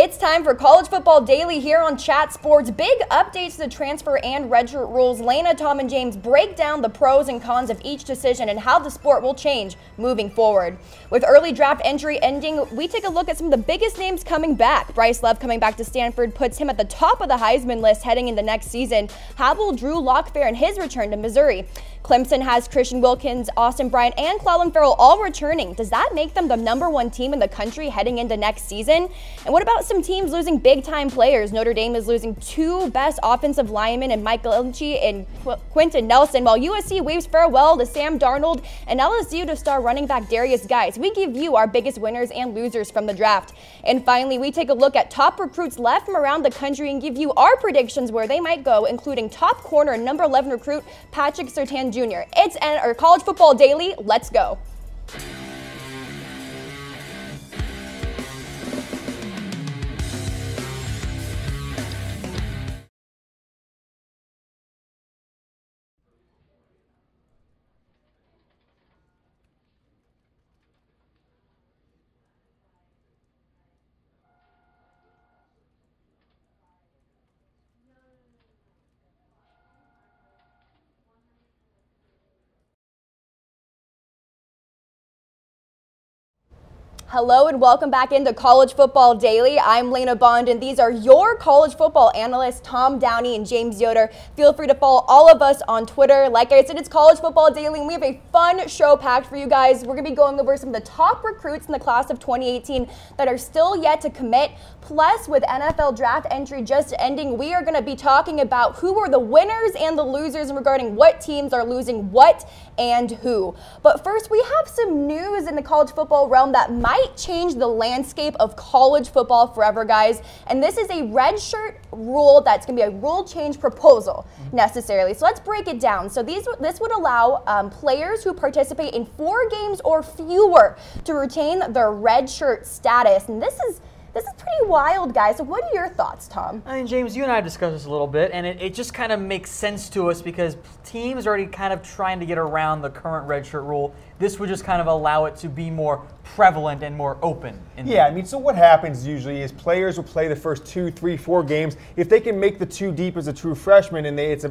It's time for College Football Daily here on Chat Sports. Big updates to the transfer and redshirt rules. Lena, Tom, and James break down the pros and cons of each decision and how the sport will change moving forward. With early draft entry ending, we take a look at some of the biggest names coming back. Bryce Love coming back to Stanford puts him at the top of the Heisman list heading into next season. How will Drew Lock fare in his return to Missouri? Clemson has Christian Wilkins, Austin Bryant, and Clelin Ferrel all returning. Does that make them the #1 team in the country heading into next season? And what about some teams losing big-time players? Notre Dame is losing 2 best offensive linemen in Michael Ilchi and Quentin Nelson, while USC waves farewell to Sam Darnold and LSU to star running back Darius Guice. We give you our biggest winners and losers from the draft. And finally, we take a look at top recruits left from around the country and give you our predictions where they might go, including top corner and number 11 recruit Patrick Surtain Jr. It's our College Football Daily. Let's go. Hello and welcome back into College Football Daily. I'm Lena Bond and these are your college football analysts, Tom Downey and James Yoder. Feel free to follow all of us on Twitter. Like I said, it's College Football Daily and we have a fun show packed for you guys. We're going to be going over some of the top recruits in the class of 2018 that are still yet to commit. Plus, with NFL draft entry just ending, we are going to be talking about who are the winners and the losers regarding what teams are losing what and who. But first, we have some news in the college football realm that might change the landscape of college football forever, guys. And this is a redshirt rule that's going to be a rule change proposal necessarily. So let's break it down. So this would allow players who participate in 4 games or fewer to retain their redshirt status. And this is pretty wild, guys. So what are your thoughts, Tom? I mean, James, you and I have discussed this a little bit, and it just kind of makes sense to us because teams are already kind of trying to get around the current redshirt rule. This would just kind of allow it to be more prevalent and more open. Yeah, I mean, so what happens usually is players will play the first 2, 3, 4 games. If they can make the 2 deep as a true freshman, and it's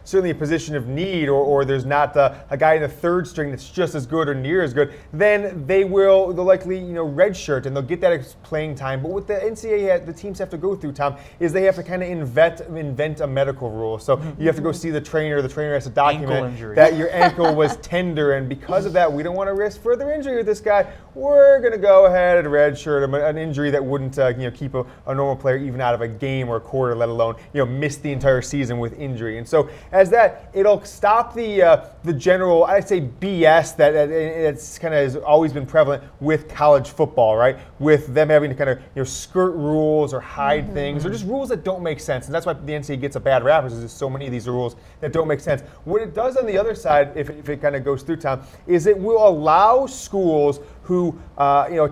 certainly a position of need, or there's not a guy in the 3rd string that's just as good or near as good, then they'll likely redshirt and they'll get that playing time. But what the NCAA, the teams have to go through, Tom, is they have to kind of invent a medical rule. So you have to go see the trainer. The trainer has to document that your ankle was tender, and because of that, we don't want to risk further injury with this guy. We're going to go ahead and redshirt him, an injury that wouldn't keep a normal player even out of a game or a quarter, let alone miss the entire season with injury. And so as that, it'll stop the general, I'd say, BS that it's kind of has always been prevalent with college football, right? With them having to kind of skirt rules or hide things, or just rules that don't make sense. And that's why the NCAA gets a bad rap, because there's so many of these rules that don't make sense. What it does on the other side, if it kind of goes through, Tom, is it will allow schools who,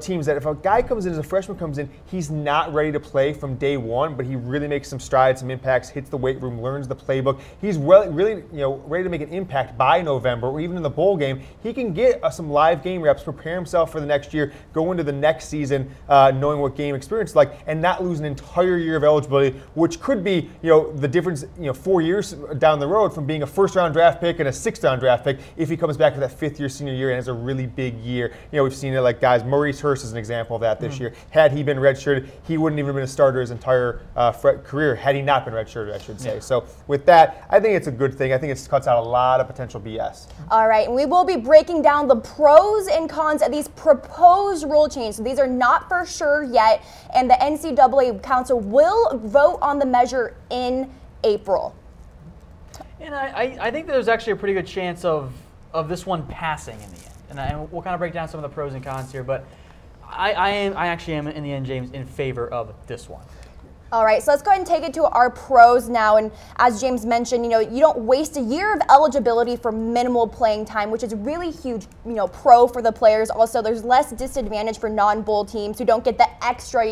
teams that if a guy comes in, as a freshman comes in, he's not ready to play from day one, but he really makes some strides, some impacts, hits the weight room, learns the playbook. He's really ready to make an impact by November, or even in the bowl game. He can get some live game reps, prepare himself for the next year, go into the next season knowing what game experience is like, and not lose an entire year of eligibility, which could be the difference 4 years down the road from being a 1st-round draft pick and a 6th-round draft pick if he comes back for that 5th-year senior year and has a really big year. We've seen it like guys. Maurice Hurst is an example of that this year. Had he been redshirted, he wouldn't even have been a starter his entire career had he not been redshirted, I should say. So with that, I think it's a good thing. I think it cuts out a lot of potential BS. All right, and we will be breaking down the pros and cons of these proposed rule changes. So these are not for sure yet, and the NCAA Council will vote on the measure in April. And I think there's actually a pretty good chance of this one passing in the end. And we'll kind of break down some of the pros and cons here, but I actually am, in the end, James, in favor of this one. All right, so let's go ahead and take it to our pros now. And as James mentioned, you don't waste a year of eligibility for minimal playing time, which is really huge, pro for the players. Also, there's less disadvantage for non-bowl teams who don't get the extra,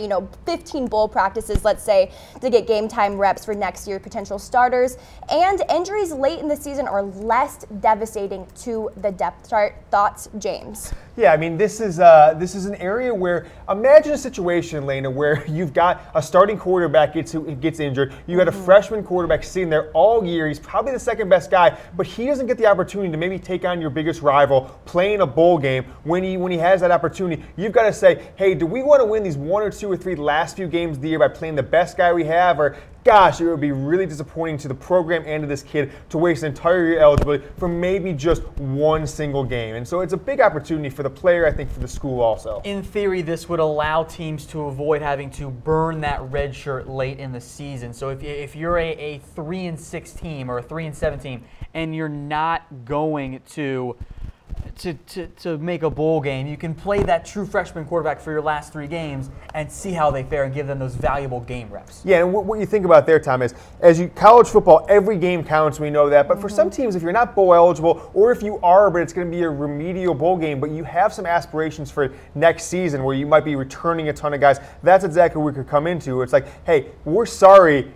15 bowl practices, let's say, to get game time reps for next year's potential starters. And injuries late in the season are less devastating to the depth chart. Thoughts, James? Yeah, I mean, this is an area where, imagine a situation, Lena, where you've got a starting quarterback gets injured. You got a freshman quarterback sitting there all year. He's probably the second best guy, but he doesn't get the opportunity to maybe take on your biggest rival, play in a bowl game. When he has that opportunity, you've got to say, hey, do we want to win these 1 or 2 or 3 last few games of the year by playing the best guy we have, or gosh, it would be really disappointing to the program and to this kid to waste an entire year eligibility for maybe just one single game. And so it's a big opportunity for the player, I think, for the school also. In theory, this would allow teams to avoid having to burn that red shirt late in the season. So if you're a 3-6 team or a 3-7 team and you're not going to make a bowl game, you can play that true freshman quarterback for your last 3 games and see how they fare and give them those valuable game reps. Yeah, and what you think about there, Tom, is college football, every game counts, we know that, but for some teams, if you're not bowl eligible, or if you are, but it's going to be a remedial bowl game, but you have some aspirations for next season where you might be returning a ton of guys, that's exactly what we could come into. It's like, hey, we're sorry,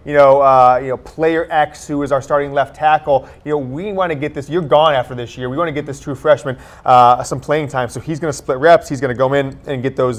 player X, who is our starting left tackle, we want to get this, you're gone after this year, we want to get this true freshman some playing time. So he's going to split reps. He's going to go in and get those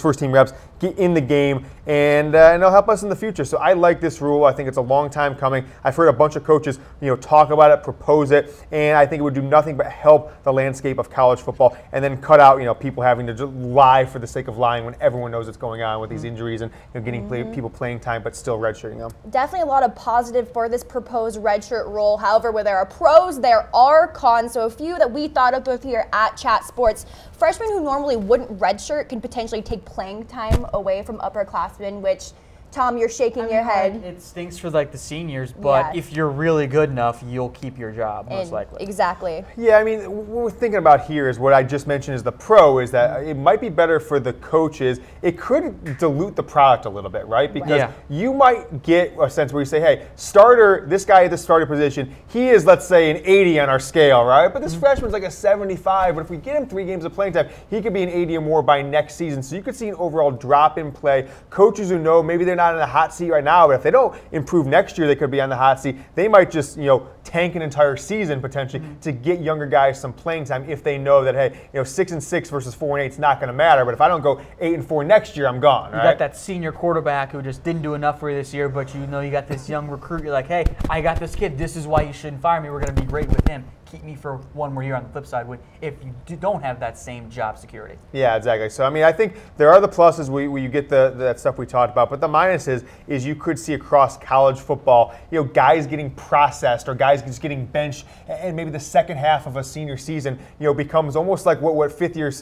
first team reps, get in the game, and it'll help us in the future. So I like this rule. I think it's a long time coming. I've heard a bunch of coaches, talk about it, propose it, and I think it would do nothing but help the landscape of college football, and then cut out, people having to just lie for the sake of lying when everyone knows what's going on with these injuries and getting people playing time, but still redshirting them. Definitely a lot of positive for this proposed redshirt rule. However, where there are pros, there are cons. So a few that we thought of both here at Chat Sports. Freshmen who normally wouldn't redshirt can potentially take playing time away from upperclassmen, which, Tom, you're shaking your head. It stinks for the seniors, but if you're really good enough, you'll keep your job, most likely. Exactly. Yeah, I mean, what we're thinking about here is what I just mentioned is the pro, is that it might be better for the coaches. It could dilute the product a little bit, right? Because you might get a sense where you say, hey, starter, this guy at the starter position, he is, let's say, an 80 on our scale, right? But this freshman's like a 75, but if we get him 3 games of playing time, he could be an 80 or more by next season. So you could see an overall drop in play. Coaches who know maybe they're not in the hot seat right now, but if they don't improve next year, they could be on the hot seat. They might just, tank an entire season potentially to get younger guys some playing time if they know that, hey, 6-6 versus 4-8 is not going to matter. But if I don't go 8-4 next year, I'm gone. You got that senior quarterback who just didn't do enough for you this year, but you got this young recruit. You're like, hey, I got this kid. This is why you shouldn't fire me. We're going to be great with him. Keep me for 1 more year on the flip side if you don't have that same job security. Yeah, exactly. So, I mean, I think there are the pluses where you get that stuff we talked about, but the minuses is you could see across college football, guys getting processed or guys just getting benched, and maybe the second half of a senior season, becomes almost like what fifth year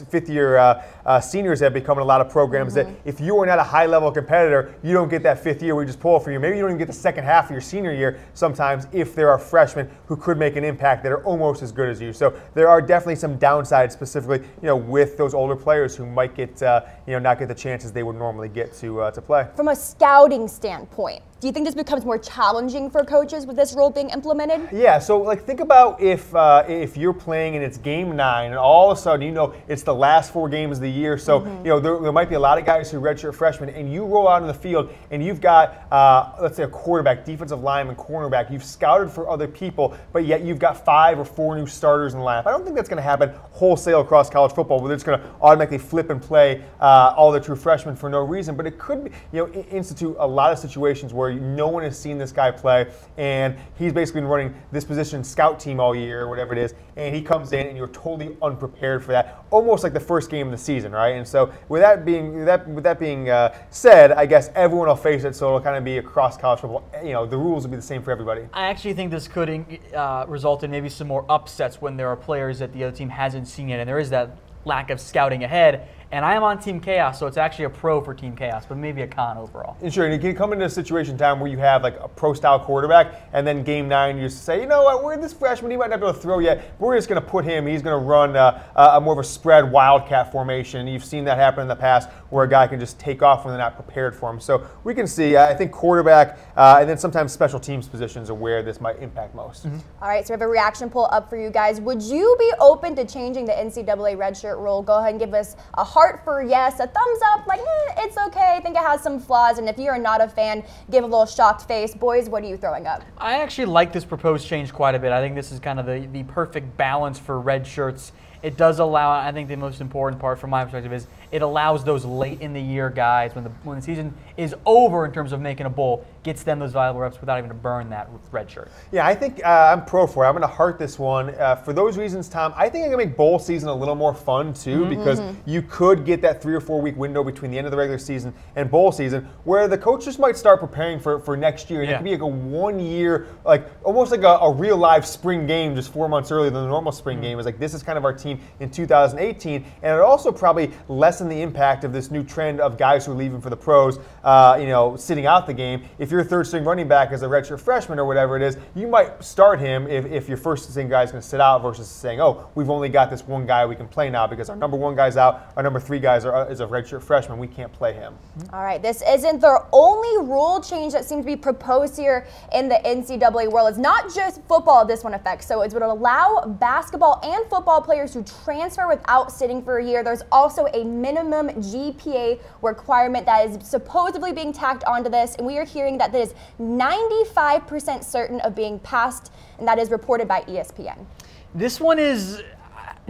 seniors have become in a lot of programs, that if you are not a high-level competitor, you don't get that 5th year where you just pull it for you. Maybe you don't even get the second half of your senior year sometimes if there are freshmen who could make an impact that are almost as good as you. So there are definitely some downsides, specifically, with those older players who might get, not get the chances they would normally get to play. From a scouting standpoint, do you think this becomes more challenging for coaches with this rule being implemented? Yeah, so think about if you're playing and it's game 9 and all of a sudden it's the last 4 games of the year, so there might be a lot of guys who redshirt freshmen, and you roll out in the field and you've got let's say a quarterback, defensive lineman, cornerback. You've scouted for other people, but yet you've got 5 or 4 new starters in the lineup. I don't think that's going to happen wholesale across college football, where they're just going to automatically flip and play all the true freshmen for no reason. But it could institute a lot of situations where no one has seen this guy play, and he's basically been running this position scout team all year, or whatever it is, and he comes in and you're totally unprepared for that, almost like the first game of the season, right? And so with that being said, I guess everyone will face it, so it'll kind of be across college football. The rules will be the same for everybody. I actually think this could result in maybe some more upsets when there are players that the other team hasn't seen yet, and there is that lack of scouting ahead. And I am on Team Chaos, so it's actually a pro for Team Chaos, but maybe a con overall. And sure, and you can come into a situation, Tom, where you have like a pro-style quarterback, and then game 9 you just say, you know what, we're this freshman, he might not be able to throw yet, but we're just going to put him, he's going to run a more of a spread wildcat formation. You've seen that happen in the past, where a guy can just take off when they're not prepared for him. So we can see, I think quarterback, and then sometimes special teams positions are where this might impact most. All right, so we have a reaction poll up for you guys. Would you be open to changing the NCAA redshirt rule? Go ahead and give us a heart for yes, a thumbs up, like, it's okay, I think it has some flaws, and if you're not a fan, give a little shocked face. Boys, what are you throwing up? I actually like this proposed change quite a bit. I think this is kind of the perfect balance for red shirts it does allow, I think the most important part from my perspective is it allows those late in the year guys, when the season is over in terms of making a bowl, gets them those valuable reps without even to burn that red shirt. Yeah, I think I'm pro for it. I'm going to heart this one. For those reasons, Tom, I think I'm going to make bowl season a little more fun too, because you could get that 3 or 4 week window between the end of the regular season and bowl season where the coaches might start preparing for next year. And it could be like a 1 year, like almost like a real live spring game just 4 months earlier than the normal spring game. It's like, this is kind of our team in 2018. And it also probably lessen the impact of this new trend of guys who are leaving for the pros, sitting out the game. If your third string running back is a redshirt freshman or whatever it is, you might start him if your first string guy is going to sit out versus saying, oh, we've only got this one guy we can play now because our number 1 guy's out, our number 3 guys is a redshirt freshman, we can't play him. All right, this isn't the only rule change that seems to be proposed here in the NCAA world. It's not just football this one affects, so it would allow basketball and football players to transfer without sitting for a year. There's also a minimum GPA requirement that is supposedly being tacked onto this, and we are hearing that this is 95% certain of being passed, and that is reported by ESPN. This one is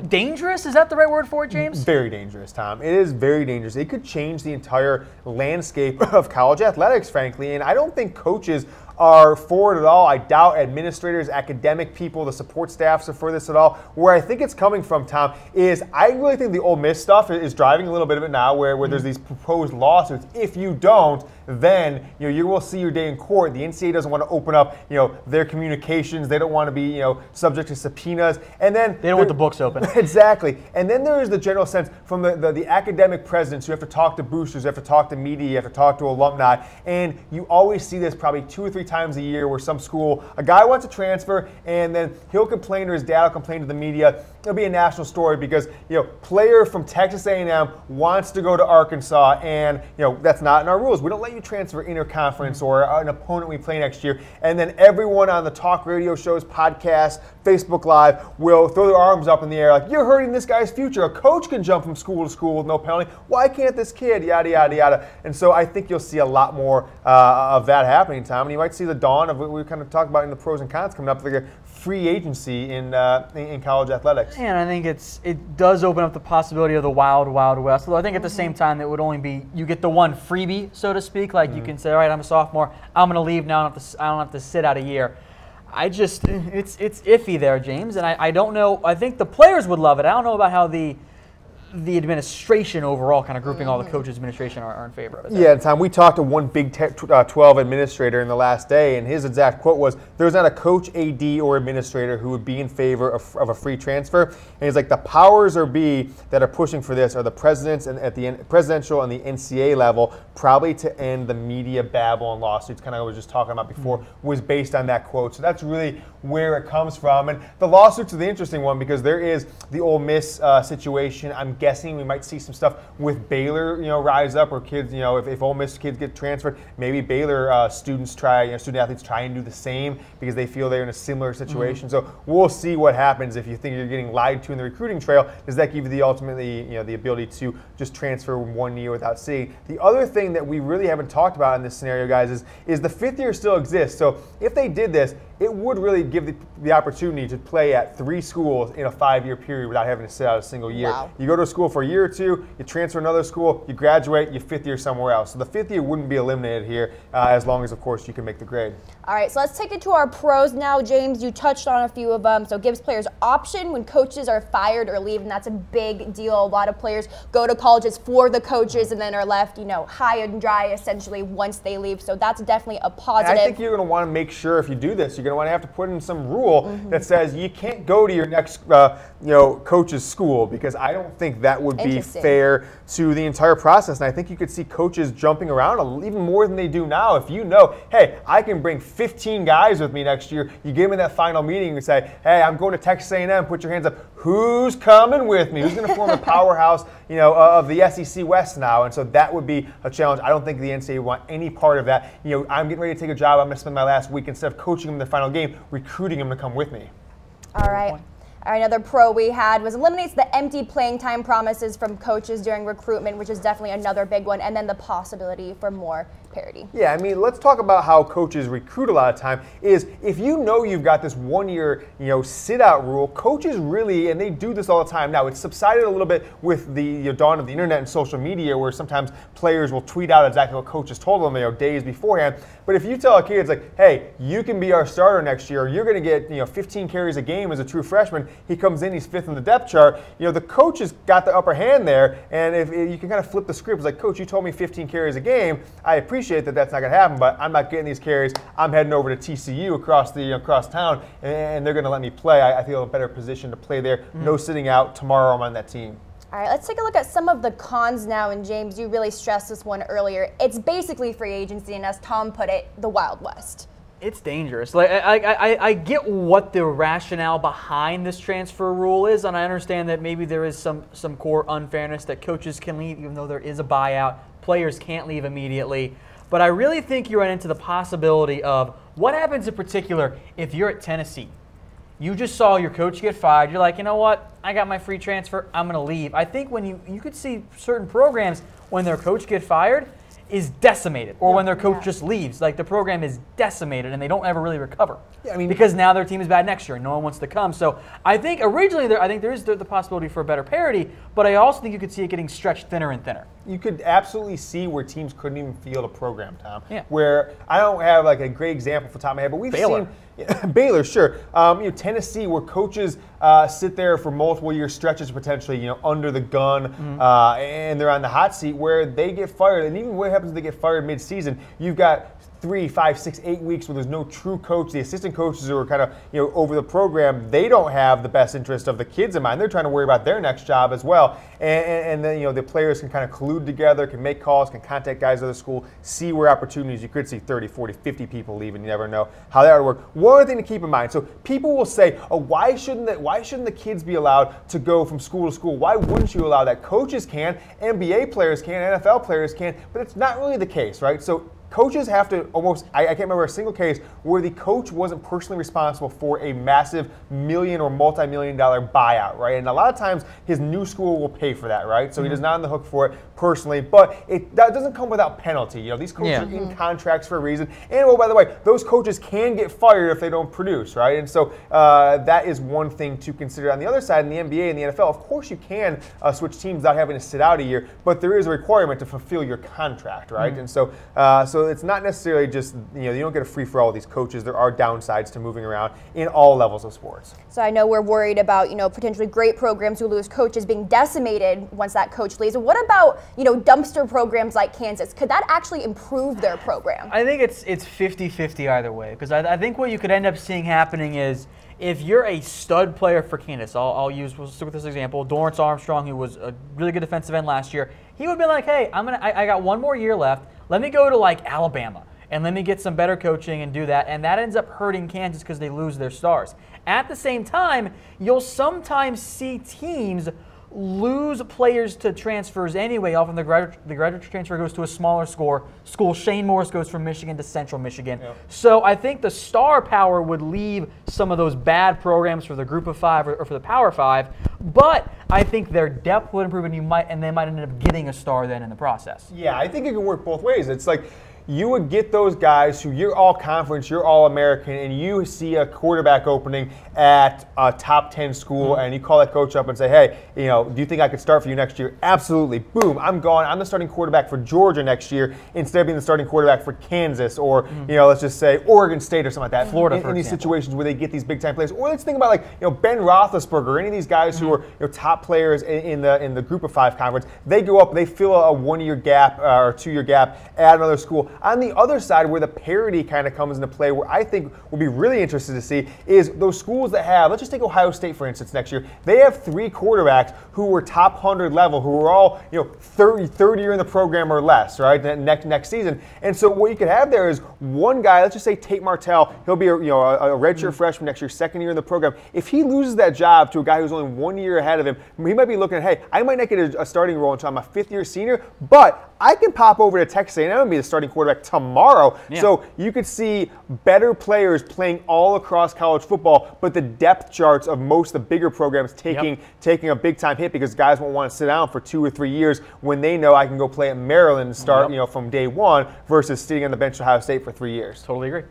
dangerous? Is that the right word for it, James? Very dangerous, Tom. It is very dangerous. It could change the entire landscape of college athletics, frankly, and I don't think coaches are for it at all. I doubt administrators, academic people, the support staffs are for this at all. Where I think it's coming from, Tom, is I really think the Ole Miss stuff is driving a little bit of it now, where there's these proposed lawsuits. If you don't, then you will see your day in court. The NCAA doesn't want to open up their communications. They don't want to be subject to subpoenas, and then they don't want the books open. Exactly. And then there is the general sense from the academic presidents who have to talk to boosters, you have to talk to media, you have to talk to alumni, and you always see this probably 2 or 3 times a year where some school, a guy wants to transfer, and then he'll complain or his dad will complain to the media. It'll be a national story because player from Texas A&M wants to go to Arkansas, and that's not in our rules. We don't let you transfer interconference or an opponent we play next year. And then everyone on the talk radio shows, podcasts, Facebook Live will throw their arms up in the air like, you're hurting this guy's future. A coach can jump from school to school with no penalty. Why can't this kid? Yada, yada, yada. And so I think you'll see a lot more of that happening, Tom. And you might see the dawn of what we kind of talked about in the pros and cons coming up, like a free agency in college athletics. And I think it does open up the possibility of the wild, wild west. Although I think at the same time it would only be, you get the one freebie, so to speak. Like you can say, all right, I'm a sophomore, I'm going to leave now. I don't have to sit out a year. It's iffy there, James, and I don't know. I think the players would love it. I don't know about how the administration overall, kind of grouping all the coaches' administration, are in favor of it. Yeah, Tom, we talked to one Big 12 administrator in the last day, and his exact quote was, there's not a coach, AD, or administrator who would be in favor of a free transfer. And he's like, the powers that are pushing for this are the presidents and at the presidential and the NCAA level, probably to end the media babble and lawsuits, kind of what I was just talking about before, was based on that quote. So that's really where it comes from. And the lawsuits are the interesting one because there is the Ole Miss situation. I'm guessing we might see some stuff with Baylor, rise up, or kids, if Ole Miss kids get transferred, maybe Baylor student athletes try and do the same because they feel they're in a similar situation. So we'll see what happens. If you think you're getting lied to in the recruiting trail, does that give you the ability to just transfer 1 year without seeing? The other thing that we really haven't talked about in this scenario, guys, is the 5th year still exists. So if they did this, it would really give the opportunity to play at 3 schools in a 5-year period without having to sit out a single year. Wow. You go to a school for a year or 2, you transfer another school, you graduate, you 5th year somewhere else. So the 5th year wouldn't be eliminated here as long as, of course, you can make the grade. All right, so let's take it to our pros now. James, you touched on a few of them. So it gives players option when coaches are fired or leave, and that's a big deal. A lot of players go to colleges for the coaches and then are left, high and dry essentially once they leave. So that's definitely a positive. And I think you're going to want to make sure if you do this, you're going to want to have to put in some rule that says you can't go to your next coach's school, because I don't think that would be fair to the entire process. And I think you could see coaches jumping around even more than they do now. If hey, I can bring 15 guys with me next year, you give them that final meeting and say, hey, I'm going to Texas A&M, put your hands up. Who's coming with me? Who's going to form a powerhouse of the SEC West now? And so that would be a challenge. I don't think the NCAA would want any part of that. I'm getting ready to take a job. I'm going to spend my last week, instead of coaching them in the final game, recruiting them to come with me. All right. All right, another pro we had was eliminates the empty playing time promises from coaches during recruitment, which is definitely another big one, and then the possibility for more parity. Yeah, I mean, let's talk about how coaches recruit a lot of time. Is if you know you've got this 1 year, sit-out rule, coaches really, and they do this all the time now. It's subsided a little bit with the dawn of the internet and social media, where sometimes players will tweet out exactly what coaches told them, days beforehand. But if you tell a kid, it's like, hey, you can be our starter next year. You're going to get 15 carries a game as a true freshman. He comes in, he's 5th in the depth chart. The coach has got the upper hand there, and if you can kind of flip the script, it's like, Coach, you told me 15 carries a game. I appreciate that that's not going to happen, but I'm not getting these carries. I'm heading over to TCU across town, and they're going to let me play. I feel in a better position to play there. No sitting out. Tomorrow I'm on that team. All right, let's take a look at some of the cons now. And James, you really stressed this one earlier. It's basically free agency, and as Tom put it, the Wild West. It's dangerous. Like I get what the rationale behind this transfer rule is, and I understand that maybe there is some core unfairness that coaches can leave even though there is a buyout. Players can't leave immediately. But I really think you run into the possibility of what happens in particular if you're at Tennessee. You just saw your coach get fired. You're like, you know what? I got my free transfer. I'm going to leave. I think when you could see certain programs when their coach get fired is decimated, or when their coach just leaves, like the program is decimated and they don't ever really recover. Yeah, I mean, because now their team is bad next year and no one wants to come. So I think originally there is the possibility for a better parity, but I also think you could see it getting stretched thinner and thinner. You could absolutely see where teams couldn't even field a program, Tom. Yeah. Where I don't have like a great example for the top of my head, but we've Baylor. seen Baylor, sure. Tennessee, where coaches sit there for multiple year stretches, potentially, under the gun, and they're on the hot seat, where they get fired. And even what happens if they get fired mid-season? You've got 3, 5, 6, 8 weeks where there's no true coach. The assistant coaches who are kind of over the program, they don't have the best interest of the kids in mind. They're trying to worry about their next job as well. And then the players can kind of collude together, can make calls, can contact guys at the school, see where opportunities. You could see 30, 40, 50 people leaving. You never know how that would work. One other thing to keep in mind. So people will say, oh, why shouldn't the kids be allowed to go from school to school? Why wouldn't you allow that? Coaches can, NBA players can, NFL players can, but it's not really the case, right? So coaches have to almost, I can't remember a single case where the coach wasn't personally responsible for a massive million or multi-million-dollar buyout, right? And a lot of times his new school will pay for that, right? So he does not on the hook for it personally, but that doesn't come without penalty. These coaches are in contracts for a reason. And, oh, by the way, those coaches can get fired if they don't produce, right? And so that is one thing to consider. On the other side, in the NBA and the NFL, of course you can switch teams without having to sit out a year, but there is a requirement to fulfill your contract, right? And so it's not necessarily just, you don't get a free-for-all with these coaches. There are downsides to moving around in all levels of sports. So I know we're worried about, potentially great programs who lose coaches being decimated once that coach leaves. What about, dumpster programs like Kansas? Could that actually improve their program? I think it's 50-50 either way, because I think what you could end up seeing happening is if you're a stud player for Kansas, we'll stick with this example, Dorrance Armstrong, who was a really good defensive end last year, he would be like, hey, I got one more year left. Let me go to like Alabama and let me get some better coaching and do that. And that ends up hurting Kansas because they lose their stars. At the same time, you'll sometimes see teams lose players to transfers anyway. Often the graduate transfer goes to a smaller school. Shane Morris goes from Michigan to Central Michigan. Yep. So I think the star power would leave some of those bad programs for the Group of Five or for the Power Five. But I think their depth would improve, and they might end up getting a star then in the process. Yeah, I think it can work both ways. It's like, you would get those guys who you're all conference, you're all American, and you see a quarterback opening at a top 10 school, and you call that coach up and say, hey, do you think I could start for you next year? Absolutely. Boom, I'm gone. I'm the starting quarterback for Georgia next year instead of being the starting quarterback for Kansas or, let's just say Oregon State or something like that. Florida, in these situations where they get these big-time players. Or let's think about Ben Roethlisberger or any of these guys who are top players in the Group of Five conference. They go up, they fill a 1 year gap or 2 year gap at another school. On the other side, where the parity kind of comes into play, where I think would be really interested to see is those schools that have, let's just take Ohio State, for instance, next year. They have 3 quarterbacks who were top 100 level, who are all, 30 year in the program or less, right, next season. And so what you could have there is one guy, let's just say Tate Martell, he'll be a redshirt freshman next year, second year in the program. If he loses that job to a guy who's only 1 year ahead of him, he might be looking at, hey, I might not get a starting role until I'm a 5th year senior, but I can pop over to Texas A&M and be the starting quarterback quarterback tomorrow. Yeah. So you could see better players playing all across college football, but the depth charts of most of the bigger programs taking a big time hit because guys won't want to sit down for 2 or 3 years when they know I can go play at Maryland and start from day one versus sitting on the bench at Ohio State for 3 years. Totally agree.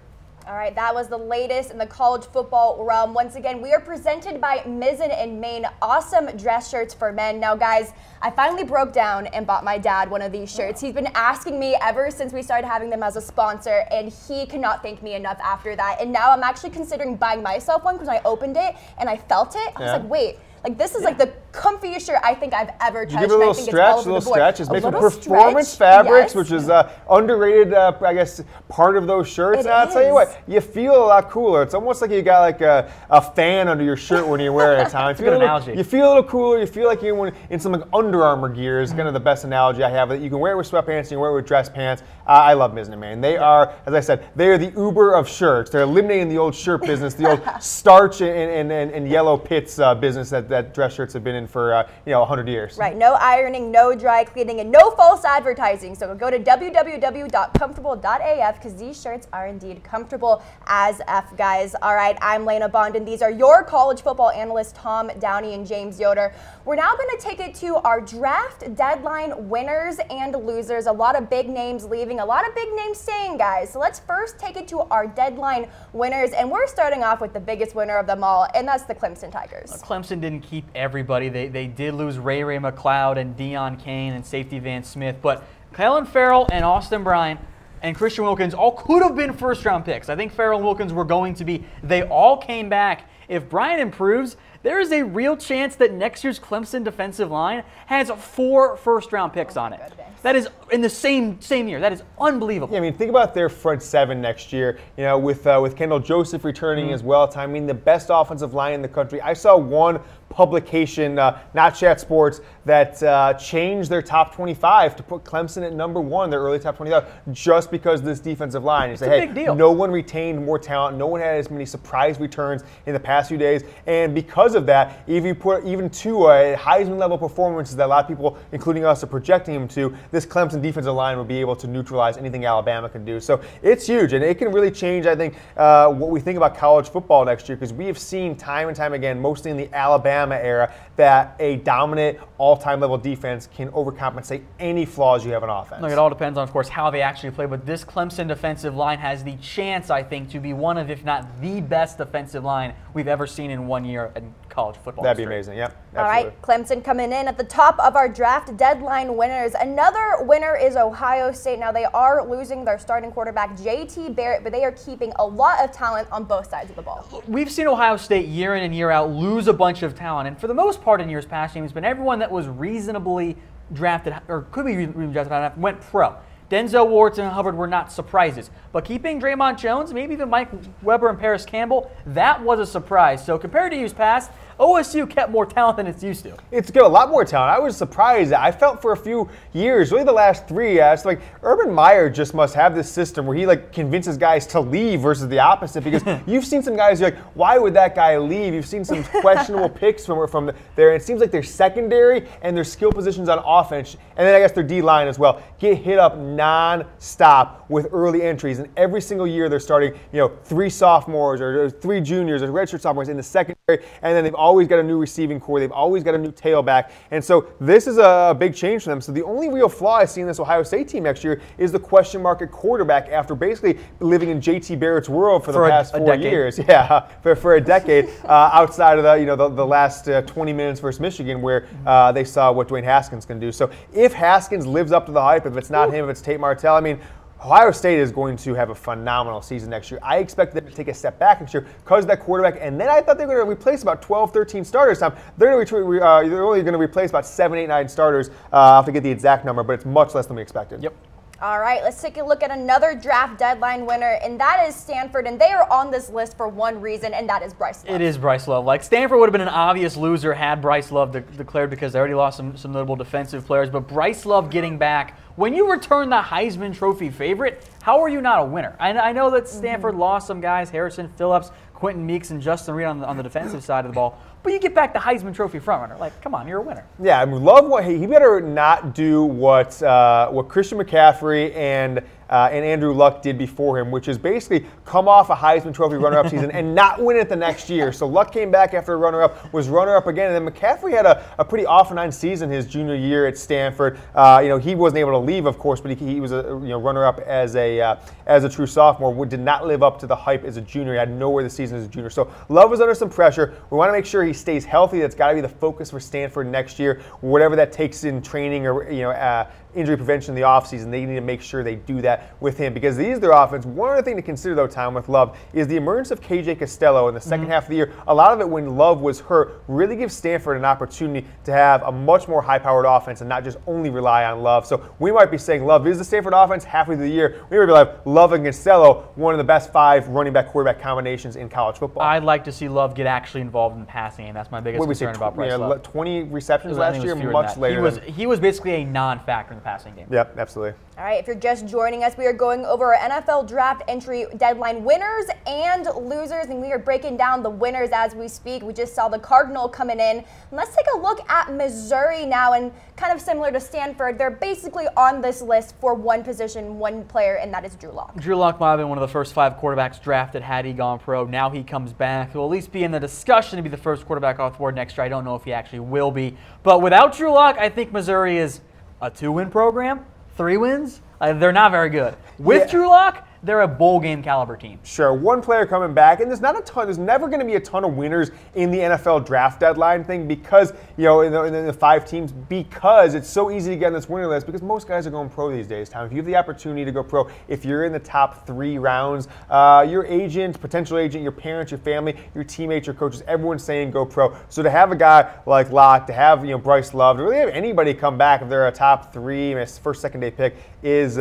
All right, that was the latest in the college football realm. Once again, we are presented by Mizzen and Main, awesome dress shirts for men. Now, guys, I finally broke down and bought my dad one of these shirts. He's been asking me ever since we started having them as a sponsor, and he cannot thank me enough after that. And now I'm actually considering buying myself one because I opened it and I felt it. I was like, wait. Like, this is like the comfiest shirt I think I've ever touched. You give it a little stretch, It's made from performance fabrics, which is underrated, I guess, part of those shirts. And I'll tell you what, you feel a lot cooler. It's almost like you got like a fan under your shirt when you're wearing it at times. You feel a little cooler. You feel like you're in some like Under Armour gear is kind of the best analogy I have. You can wear it with sweatpants, you can wear it with dress pants. I love Mizzen and Main. They are, as I said, they are the Uber of shirts. They're eliminating the old shirt business, the old starch and yellow pits business that dress shirts have been in for 100 years. Right, no ironing, no dry cleaning, and no false advertising. So go to www.comfortable.af because these shirts are indeed comfortable as F, guys. All right, I'm Lena Bond, and these are your college football analysts, Tom, Downey, and James Yoder. We're now going to take it to our draft deadline winners and losers. A lot of big names leaving, a lot of big names staying, guys. So let's first take it to our deadline winners, and we're starting off with the biggest winner of them all, and that's the Clemson Tigers. Clemson didn't keep everybody. They did lose Ray McLeod and Deion Kane and safety Van Smith, but Clelin Ferrel and Austin Bryant and Christian Wilkins all could have been first-round picks. I think Ferrel and Wilkins were going to be. They all came back. If Bryant improves, there is a real chance that next year's Clemson defensive line has 4 first-round picks on it. That is in the same year. That is unbelievable. Yeah, I mean, think about their front 7 next year. With Kendall Joseph returning as well. I mean, the best offensive line in the country. I saw one publication, not Chat Sports, that changed their top 25 to put Clemson at number 1, their early top 25, just because of this defensive line. It's a big deal. No one retained more talent. No one had as many surprise returns in the past few days. And because of that, if you put even 2 Heisman-level performances that a lot of people, including us, are projecting him to, this Clemson defensive line will be able to neutralize anything Alabama can do. So it's huge, and it can really change, I think, what we think about college football next year, because we have seen time and time again, mostly in the Alabama era, that a dominant all-time level defense can overcompensate any flaws you have in offense. Look, it all depends on, of course, how they actually play, but this Clemson defensive line has the chance, I think, to be one of, if not the best defensive line we've ever seen in 1 year in college football. That'd be amazing, yep. All right, Clemson coming in at the top of our draft deadline winners. Another winner is Ohio State. Now, they are losing their starting quarterback, JT Barrett, but they are keeping a lot of talent on both sides of the ball. We've seen Ohio State year in and year out lose a bunch of talent, and for the most part in years past, James, but everyone that was reasonably drafted, or could be reasonably drafted, went pro. Denzel Ward and Hubbard were not surprises. But keeping Draymond Jones, maybe even Mike Weber and Paris Campbell, that was a surprise. So compared to years past, OSU kept more talent than it's used to. It's got a lot more talent. I was surprised. I felt for a few years, really the last 3, it's like Urban Meyer just must have this system where he convinces guys to leave versus the opposite, because you've seen some guys, you're like, why would that guy leave? You've seen some questionable picks from there. It seems like their secondary and their skill positions on offense, and then I guess their D-line as well, get hit up non-stop with early entries. And every single year they're starting, 3 sophomores or 3 juniors or redshirt sophomores in the secondary, and then they've always got a new receiving core. They've always got a new tailback. And so this is a big change for them. So the only real flaw I see in this Ohio State team next year is the question mark at quarterback after basically living in JT Barrett's world for the past 4 years. Yeah, for a decade, outside of the last 20 minutes versus Michigan, where they saw what Dwayne Haskins can do. So if Haskins lives up to the hype, if it's not him, if it's Tate Martell, I mean, Ohio State is going to have a phenomenal season next year. I expect them to take a step back next year because of that quarterback. And then I thought they were going to replace about 12, 13 starters. They're only going to replace about 7, 8, 9 starters. I'll have to get the exact number, but it's much less than we expected. Yep. All right, let's take a look at another draft deadline winner, and that is Stanford. And they are on this list for one reason, and that is Bryce Love. It is Bryce Love. Stanford would have been an obvious loser had Bryce Love declared, because they already lost some notable defensive players. But Bryce Love getting back, when you return the Heisman Trophy favorite, how are you not a winner? I know that Stanford lost some guys, Harrison Phillips, Quentin Meeks, and Justin Reed on the defensive side of the ball. but you get back the Heisman Trophy frontrunner. Like, come on, you're a winner. Yeah, I mean, Love, he better not do what Christian McCaffrey and Andrew Luck did before him, which is basically come off a Heisman Trophy runner-up season and not win it the next year. So Luck came back after a runner-up, was runner-up again, and then McCaffrey had a pretty off-and-on season his junior year at Stanford. He wasn't able to leave, of course, but he was a runner-up as a true sophomore. Did not live up to the hype as a junior. He had nowhere the season as a junior. So Love was under some pressure. We want to make sure he stays healthy. That's got to be the focus for Stanford next year. Whatever that takes in training or injury prevention in the offseason, they need to make sure they do that with him because these are their offense. One other thing to consider, though, Tom, with Love is the emergence of KJ Costello in the second half of the year. A lot of it when Love was hurt really gives Stanford an opportunity to have a much more high-powered offense and not just only rely on Love. So we might be saying Love is the Stanford offense halfway through the year. We might be like Love and Costello, one of the best 5 running back quarterback combinations in college football. I'd like to see Love get actually involved in the passing game. That's my biggest concern about Bryce Love. 20 receptions last year, much later. He was basically a non-factor in the passing game. Yep. Absolutely. All right, if you're just joining us, we are going over our NFL draft entry deadline winners and losers, and we are breaking down the winners as we speak. We just saw the Cardinal coming in. And let's take a look at Missouri now, and kind of similar to Stanford, they're basically on this list for one position, one player, and that is Drew Lock. Drew Lock might have been one of the first 5 quarterbacks drafted had he gone pro. Now he comes back. He'll at least be in the discussion to be the first quarterback off the board next year. I don't know if he actually will be. But without Drew Lock, I think Missouri is a 2-win program. 3 wins, they're not very good. With Drew Lock, they're a bowl game caliber team. Sure, one player coming back, and there's not a ton. There's never going to be a ton of winners in the NFL draft deadline thing because in the 5 teams because it's so easy to get on this winner list because most guys are going pro these days. Tom, if you have the opportunity to go pro, if you're in the top 3 rounds, your agent, potential agent, your parents, your family, your teammates, your coaches, everyone's saying go pro. So to have a guy like Locke, to have Bryce Love, to really have anybody come back if they're a top 3, first, second day pick is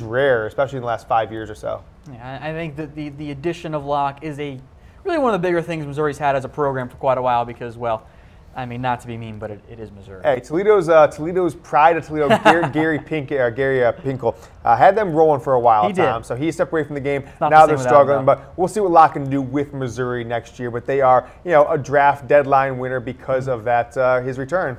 rare, especially in the last 5 years or so. Yeah, I think that the addition of Locke is really one of the bigger things Missouri's had as a program for quite a while because, well, I mean, not to be mean, but it is Missouri. Hey, Toledo's pride of Toledo, Gary Pinkel, had them rolling for a while, he Tom. did. So he stepped away from the game. Now they're struggling, but we'll see what Locke can do with Missouri next year. But they are, a draft deadline winner because of that his return.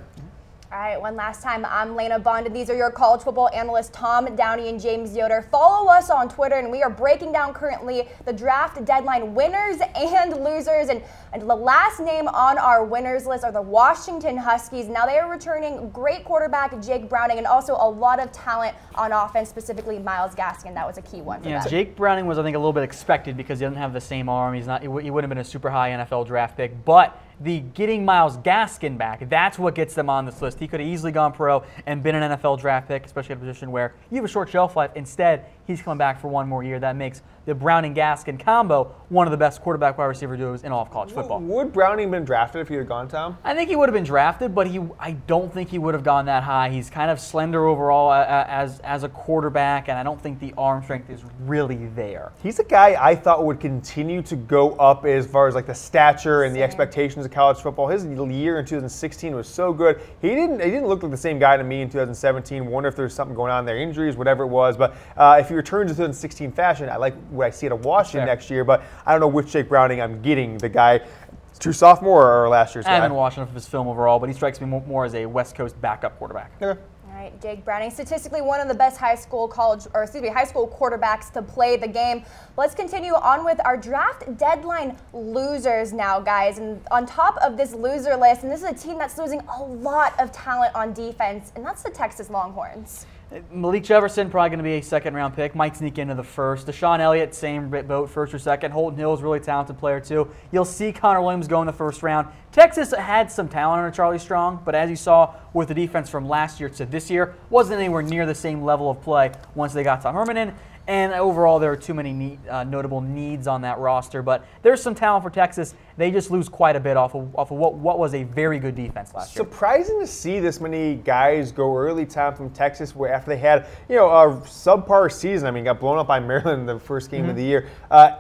All right, one last time, I'm Lena Bond, and these are your college football analysts, Tom, Downey, and James Yoder. Follow us on Twitter, and we are breaking down currently the draft deadline winners and losers. And the last name on our winners list are the Washington Huskies. Now, they are returning great quarterback Jake Browning and also a lot of talent on offense, specifically Myles Gaskin. That was a key one for them. Jake Browning was, I think, a little bit expected because he doesn't have the same arm. He wouldn't have been a super high NFL draft pick, but getting Myles Gaskin back, that's what gets them on this list. He could have easily gone pro and been an NFL draft pick, especially at a position where you have a short shelf life. Instead, he's coming back for one more year. That makes the Browning-Gaskin combo one of the best quarterback wide receiver duos in all of college football. Would Browning been drafted if he had gone, Tom? I think he would have been drafted, but I don't think he would have gone that high. He's kind of slender overall as a quarterback, and I don't think the arm strength is really there. He's a guy I thought would continue to go up as far as like the stature and the expectations of college football. His year in 2016 was so good. He didn't look like the same guy to me in 2017. Wonder if there's something going on there, injuries, whatever it was. But if he returns to 2016 fashion, I like what I see at Washington next year. But I don't know which Jake Browning I'm getting. The guy, true sophomore or last year's guy? I haven't watched enough of his film overall, but he strikes me more as a West Coast backup quarterback. Okay. All right, Jake Browning, statistically one of the best high school quarterbacks to play the game. Let's continue on with our draft deadline losers now, guys. And on top of this loser list, and this is a team that's losing a lot of talent on defense, and that's the Texas Longhorns. Malik Jefferson, probably going to be a second-round pick. Might sneak into the first. Deshaun Elliott, same boat, first or second. Holton Hill's really talented player, too. You'll see Connor Williams go in the first round. Texas had some talent under Charlie Strong, but as you saw with the defense from last year to this year, wasn't anywhere near the same level of play once they got Tom Herman in. And overall, there are too many notable needs on that roster. But there's some talent for Texas. They just lose quite a bit off of what was a very good defense last year. Surprising to see this many guys go early, Tom, from Texas, where after they had a subpar season. I mean, got blown up by Maryland in the first game of the year.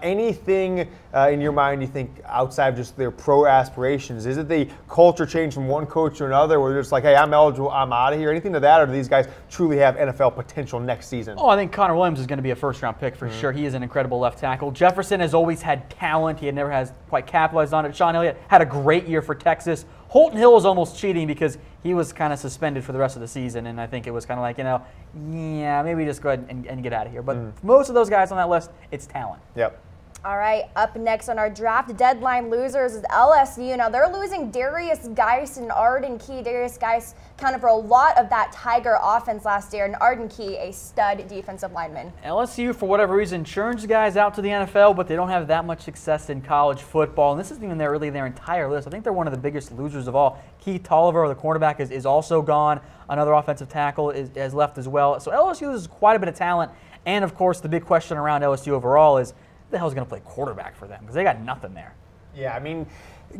Anything in your mind you think outside of just their pro aspirations? Is it the culture change from one coach to another, where they're just like, hey, I'm eligible, I'm out of here? Anything to that, or do these guys truly have NFL potential next season? Oh, I think Connor Williams is going to be a first-round pick for sure. He is an incredible left tackle. Jefferson has always had talent. He had never has quite capitalized has done it. Sean Elliott had a great year for Texas. Holton Hill was almost cheating because he was kind of suspended for the rest of the season, and I think it was kind of like, yeah, maybe just go ahead and get out of here. But most of those guys on that list, it's talent. Yep. All right, up next on our draft deadline losers is LSU. Now, they're losing Darius Geis and Arden Key. Darius Geis counted for a lot of that Tiger offense last year, and Arden Key, a stud defensive lineman. LSU, for whatever reason, churns guys out to the NFL, but they don't have that much success in college football, and this isn't even really their entire list. I think they're one of the biggest losers of all. Keith Tolliver, the cornerback, is also gone. Another offensive tackle has left as well. So LSU loses quite a bit of talent, and, of course, the big question around LSU overall is, the hell is going to play quarterback for them? Because they got nothing there. Yeah, I mean,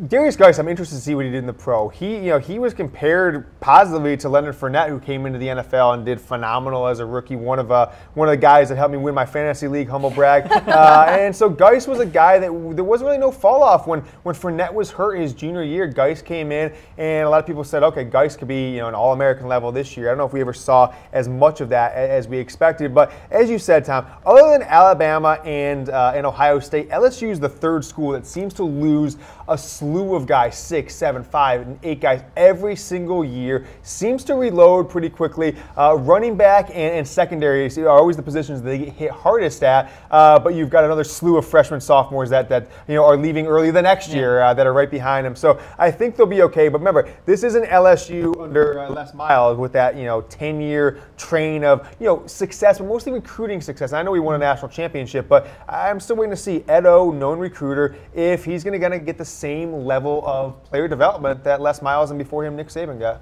Darius Geis, I'm interested to see what he did in the pro. He was compared positively to Leonard Fournette, who came into the NFL and did phenomenal as a rookie. One of the guys that helped me win my fantasy league, humble brag. And so Geis was a guy that there wasn't really no fall off when Fournette was hurt his junior year. Geis came in, and a lot of people said, okay, Geis could be an All-American level this year. I don't know if we ever saw as much of that as we expected, but as you said, Tom, other than Alabama and Ohio State, LSU is the third school that seems to lose a slew of guys, 6, 7, 5, and 8 guys every single year. Seems to reload pretty quickly. Running back and secondary are always the positions that they get hit hardest at, but you've got another slew of freshmen, sophomores that are leaving early the next year that are right behind them. So I think they'll be okay. But remember, this isn't LSU under Les Miles with that 10-year train of success, but mostly recruiting success. And I know we won a national championship, but I'm still waiting to see Edo, known recruiter, if he's going to get the same level of player development that Les Miles and before him Nick Saban got.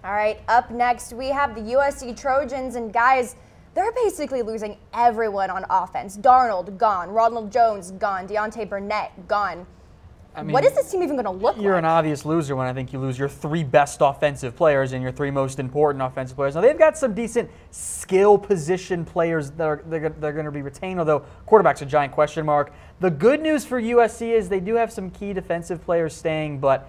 All right, up next we have the USC Trojans, and guys, they're basically losing everyone on offense. Darnold, gone. Ronald Jones, gone. Deontay Burnett, gone. I mean, what is this team even going to look like? You're an obvious loser when I think you lose your 3 best offensive players and your 3 most important offensive players. Now, they've got some decent skill position players that they're going to be retained, although quarterback's a giant question mark. The good news for USC is they do have some key defensive players staying, but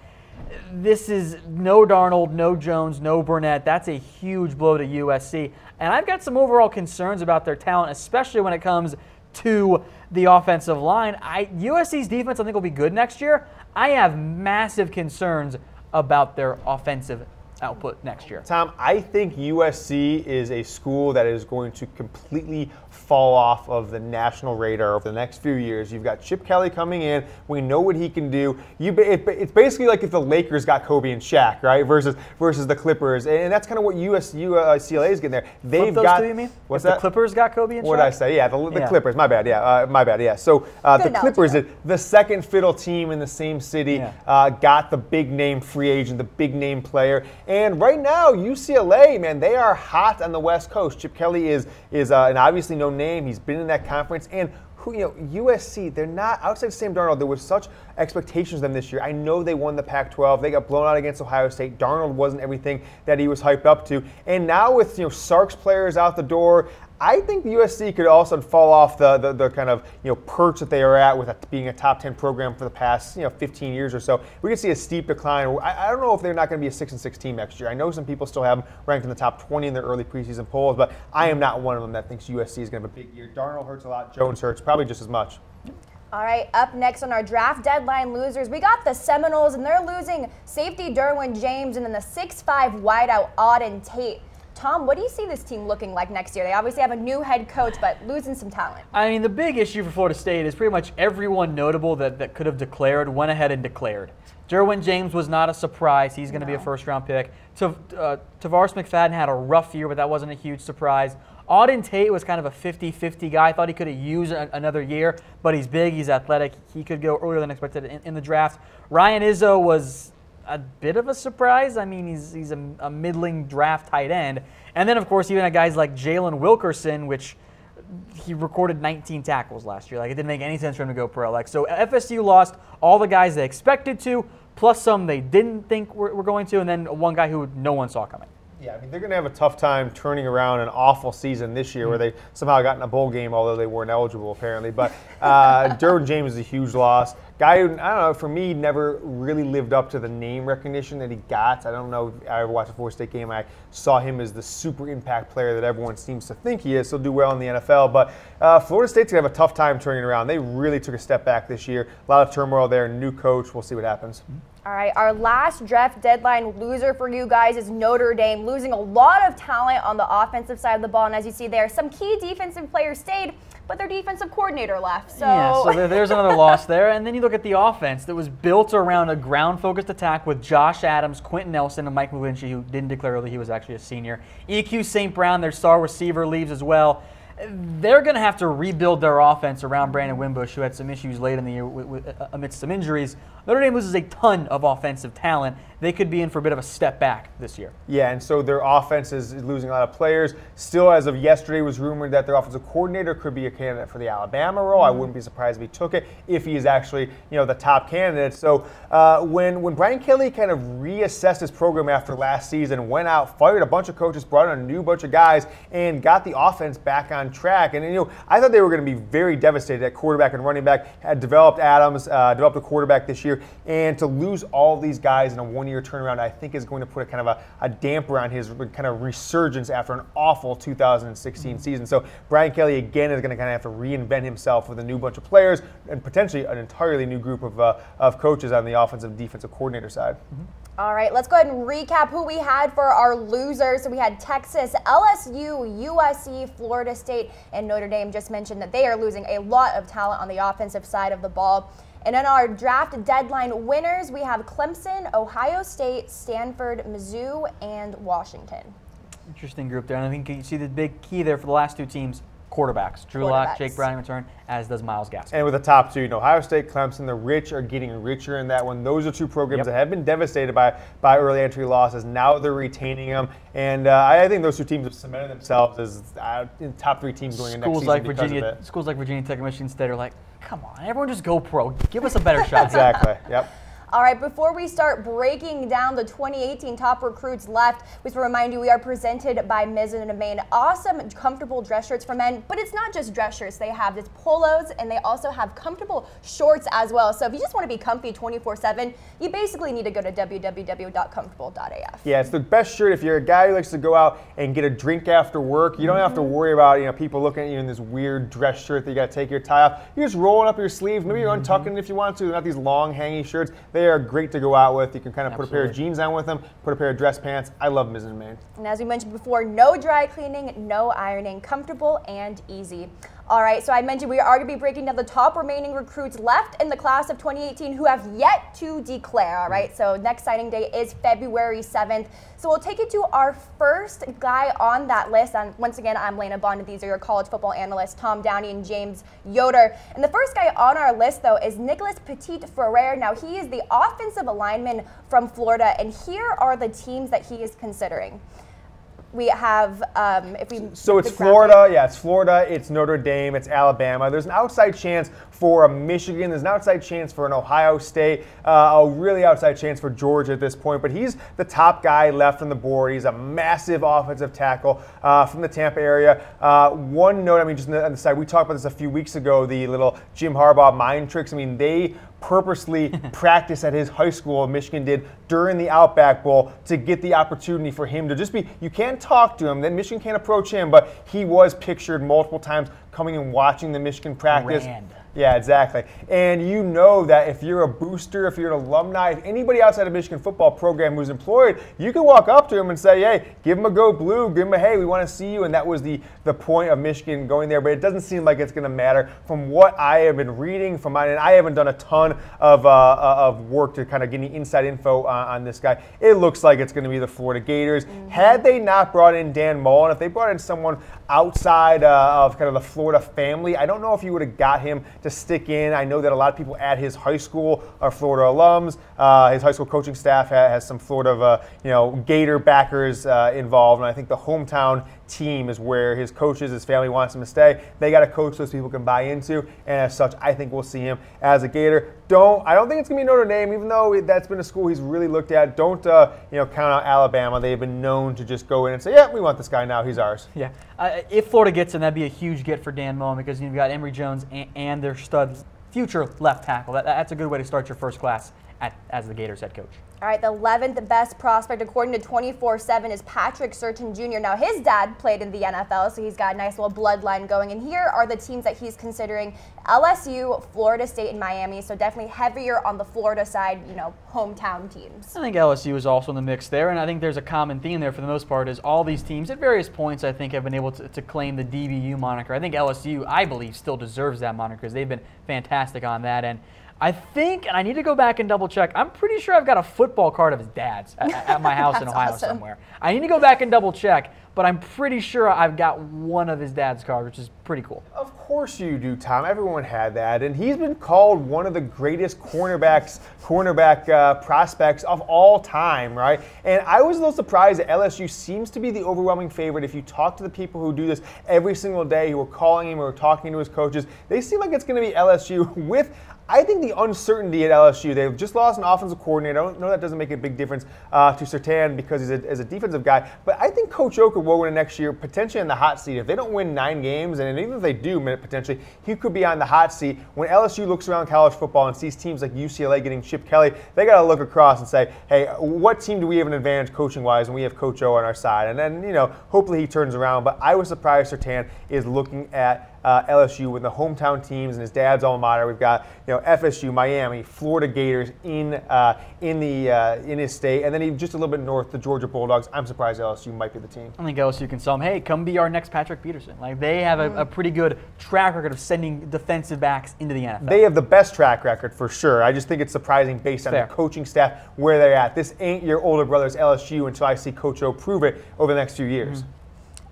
this is no Darnold, no Jones, no Burnett. That's a huge blow to USC. And I've got some overall concerns about their talent, especially when it comes to the offensive line. USC's defense, I think, will be good next year. I have massive concerns about their offensive output next year. Tom, I think USC is a school that is going to completely fall off of the national radar over the next few years. You've got Chip Kelly coming in. We know what he can do. It's basically like if the Lakers got Kobe and Shaq, right, versus the Clippers, and that's kind of what UCLA is getting there. They've got. Two, you mean? What's that? The Clippers got Kobe and Shaq? What did I say? Yeah, the Clippers. My bad. Yeah, my bad. Yeah. So the Clippers, the second fiddle team in the same city, got the big name free agent, the big name player. And right now, UCLA, man, they are hot on the West Coast. Chip Kelly is an obviously no name. He's been in that conference, and USC, they're not outside Sam Darnold. There was such expectations of them this year. I know they won the Pac-12. They got blown out against Ohio State. Darnold wasn't everything that he was hyped up to, and now with Sark's players out the door, I think USC could also fall off the kind of perch that they are at with being a top 10 program for the past 15 years or so. We could see a steep decline. I don't know if they're not going to be a 6-6 team next year. I know some people still have them ranked in the top 20 in their early preseason polls, but I am not one of them that thinks USC is going to have a big year. Darnold hurts a lot. Jones hurts probably just as much. All right, up next on our draft deadline losers, we got the Seminoles, and they're losing safety Derwin James and then the 6'5" wideout Auden Tate. Tom, what do you see this team looking like next year? They obviously have a new head coach, but losing some talent. I mean, the big issue for Florida State is pretty much everyone notable that could have declared went ahead and declared. Derwin James was not a surprise. He's going to be a first-round pick. Tavares McFadden had a rough year, but that wasn't a huge surprise. Auden Tate was kind of a 50-50 guy. I thought he could have used another year, but he's big, he's athletic. He could go earlier than expected in the draft. Ryan Izzo was a bit of a surprise. I mean, he's a middling draft tight end. And then, of course, even had guys like Jalen Wilkerson, which he recorded 19 tackles last year. Like, it didn't make any sense for him to go pro. So FSU lost all the guys they expected to, plus some they didn't think were going to, and then one guy who no one saw coming. Yeah, I mean, they're going to have a tough time turning around an awful season this year where they somehow got in a bowl game, although they weren't eligible apparently. But Derwin James is a huge loss. Guy who, I don't know, for me, never really lived up to the name recognition that he got. I don't know if I ever watched a Florida State game. I saw him as the super impact player that everyone seems to think he is. He'll do well in the NFL. But Florida State's going to have a tough time turning around. They really took a step back this year. A lot of turmoil there, new coach. We'll see what happens. All right, our last draft deadline loser for you guys is Notre Dame, losing a lot of talent on the offensive side of the ball. And as you see there, some key defensive players stayed, but their defensive coordinator left. So there's another loss there. And then you look at the offense that was built around a ground-focused attack with Josh Adams, Quentin Nelson, and Mike McGlinchey, who didn't declare early he was actually a senior. EQ St. Brown, their star receiver, leaves as well. They're going to have to rebuild their offense around Brandon Wimbush, who had some issues late in the year amidst some injuries. Notre Dame loses a ton of offensive talent. They could be in for a bit of a step back this year. Yeah, and so their offense is losing a lot of players. Still, as of yesterday, was rumored that their offensive coordinator could be a candidate for the Alabama role. I wouldn't be surprised if he took it, if he is actually, the top candidate. So when Brian Kelly kind of reassessed his program after last season, went out, fired a bunch of coaches, brought in a new bunch of guys, and got the offense back on track. And I thought they were going to be very devastated at quarterback and running back. Had developed Adams, developed a quarterback this year, and to lose all these guys in a one-year turnaround, I think is going to put a kind of a damper on his kind of resurgence after an awful 2016 season. So Brian Kelly again is going to kind of have to reinvent himself with a new bunch of players and potentially an entirely new group of coaches on the offensive and defensive coordinator side. All right, let's go ahead and recap who we had for our losers. So we had Texas, LSU, USC, Florida State, and Notre Dame. Just mentioned that they are losing a lot of talent on the offensive side of the ball. And in our draft deadline winners, we have Clemson, Ohio State, Stanford, Mizzou, and Washington. Interesting group there. And I think you see the big key there for the last two teams. Quarterbacks. Drew Lock, Jake Browning return, as does Myles Gaskin. And with the top two, Ohio State, Clemson, the rich are getting richer in that one. Those are two programs that have been devastated by early entry losses. Now they're retaining them. And I think those two teams have cemented themselves as in top three teams going into next season because of it. Schools like Virginia Tech and Michigan State are like, come on, everyone just go pro. Give us a better shot. Exactly, yep. All right, before we start breaking down the 2018 top recruits left, we just want to remind you we are presented by Mizzen & Main. Awesome, comfortable dress shirts for men, but it's not just dress shirts. They have this polos, and they also have comfortable shorts as well. So if you just want to be comfy 24/7, you basically need to go to www.comfortable.af. Yeah, it's the best shirt if you're a guy who likes to go out and get a drink after work. You don't have to worry about people looking at you in this weird dress shirt that you got to take your tie off. You're just rolling up your sleeves. Maybe you're untucking it if you want to. They're not these long, hangy shirts. They are great to go out with. You can kind of put a pair of jeans on with them, put a pair of dress pants. I love Mizzen & Main. And as we mentioned before, no dry cleaning, no ironing, comfortable and easy. All right, so I mentioned we are going to be breaking down the top remaining recruits left in the class of 2018 who have yet to declare, all right? So next signing day is February 7th. So we'll take you to our first guy on that list. And once again, I'm Lena Bond, and these are your college football analysts, Tom Downey and James Yoder. And the first guy on our list, though, is Nicholas Petit-Frere. Now, he is the offensive lineman from Florida, and here are the teams that he is considering. We have, So it's Florida, it's Florida, it's Notre Dame, it's Alabama. There's an outside chance for a Michigan. There's an outside chance for an Ohio State, a really outside chance for Georgia at this point. But he's the top guy left on the board. He's a massive offensive tackle from the Tampa area. One note, just on the side, we talked about this a few weeks ago, the little Jim Harbaugh mind tricks. They purposely practice at his high school, Michigan did, during the Outback Bowl to get the opportunity for him to just be, you can't talk to him, then Michigan can't approach him, but he was pictured multiple times coming and watching the Michigan practice. Yeah, exactly. And you know that if you're a booster, if you're an alumni, if anybody outside of Michigan football program who's employed, you can walk up to him and say, hey, give him a go blue, give him a hey, we want to see you. And that was the point of Michigan going there. But it doesn't seem like it's going to matter. From what I have been reading, and I haven't done a ton of work to kind of get any inside info on this guy, it looks like it's going to be the Florida Gators. Had they not brought in Dan Mullen, if they brought in someone outside of kind of the Florida family, I don't know if you would have got him to stick in. I know that a lot of people at his high school are Florida alums. His high school coaching staff has some Florida Gator backers involved, and I think the hometown team is where his coaches, his family wants him to stay. They got a coach those people can buy into, and as such, I think we'll see him as a Gator. I don't think it's going to be Notre Dame, even though that's been a school he's really looked at. Don't count out Alabama. They've been known to just go in and say, yeah, we want this guy now. He's ours. Yeah. If Florida gets him, that'd be a huge get for Dan Mullen, because you've got Emory Jones and their stud future left tackle. That's a good way to start your first class as the Gators head coach. All right, the 11th best prospect, according to 24/7, is Patrick Surtain Jr. Now, his dad played in the NFL, so he's got a nice little bloodline going. And here are the teams that he's considering: LSU, Florida State, and Miami. So definitely heavier on the Florida side, hometown teams. I think LSU is also in the mix there, and I think there's a common theme there for the most part, is all these teams at various points, I think, have been able to claim the DBU moniker. I think LSU, I believe, still deserves that moniker because they've been fantastic on that end. I think, and I need to go back and double check, I'm pretty sure I've got a football card of his dad's at my house in Ohio somewhere. I need to go back and double check, but I'm pretty sure I've got one of his dad's cards, which is pretty cool. Of course you do, Tom. Everyone had that. And he's been called one of the greatest cornerback prospects of all time, right? And I was a little surprised that LSU seems to be the overwhelming favorite. If you talk to the people who do this every single day, who are calling him or talking to his coaches, they seem like it's going to be LSU with, I think, the uncertainty at LSU. They've just lost an offensive coordinator. I don't know that doesn't make a big difference to Surtain because he's a defensive guy. But I think Coach Oka will win next year, potentially in the hot seat. If they don't win 9 games, and even if they do, potentially, he could be on the hot seat. When LSU looks around college football and sees teams like UCLA getting Chip Kelly, they got to look across and say, hey, what team do we have an advantage coaching-wise when we have Coach O on our side? And then, hopefully he turns around. But I was surprised Surtain is looking at LSU with the hometown teams and his dad's alma mater. We've got FSU, Miami, Florida Gators in his state, and then just a little bit north, the Georgia Bulldogs. I'm surprised LSU might be the team. I think LSU can tell them, hey, come be our next Patrick Peterson. Like, they have a pretty good track record of sending defensive backs into the NFL. They have the best track record for sure. I just think it's surprising based on the coaching staff where they're at. This ain't your older brother's LSU until I see Coach O prove it over the next few years.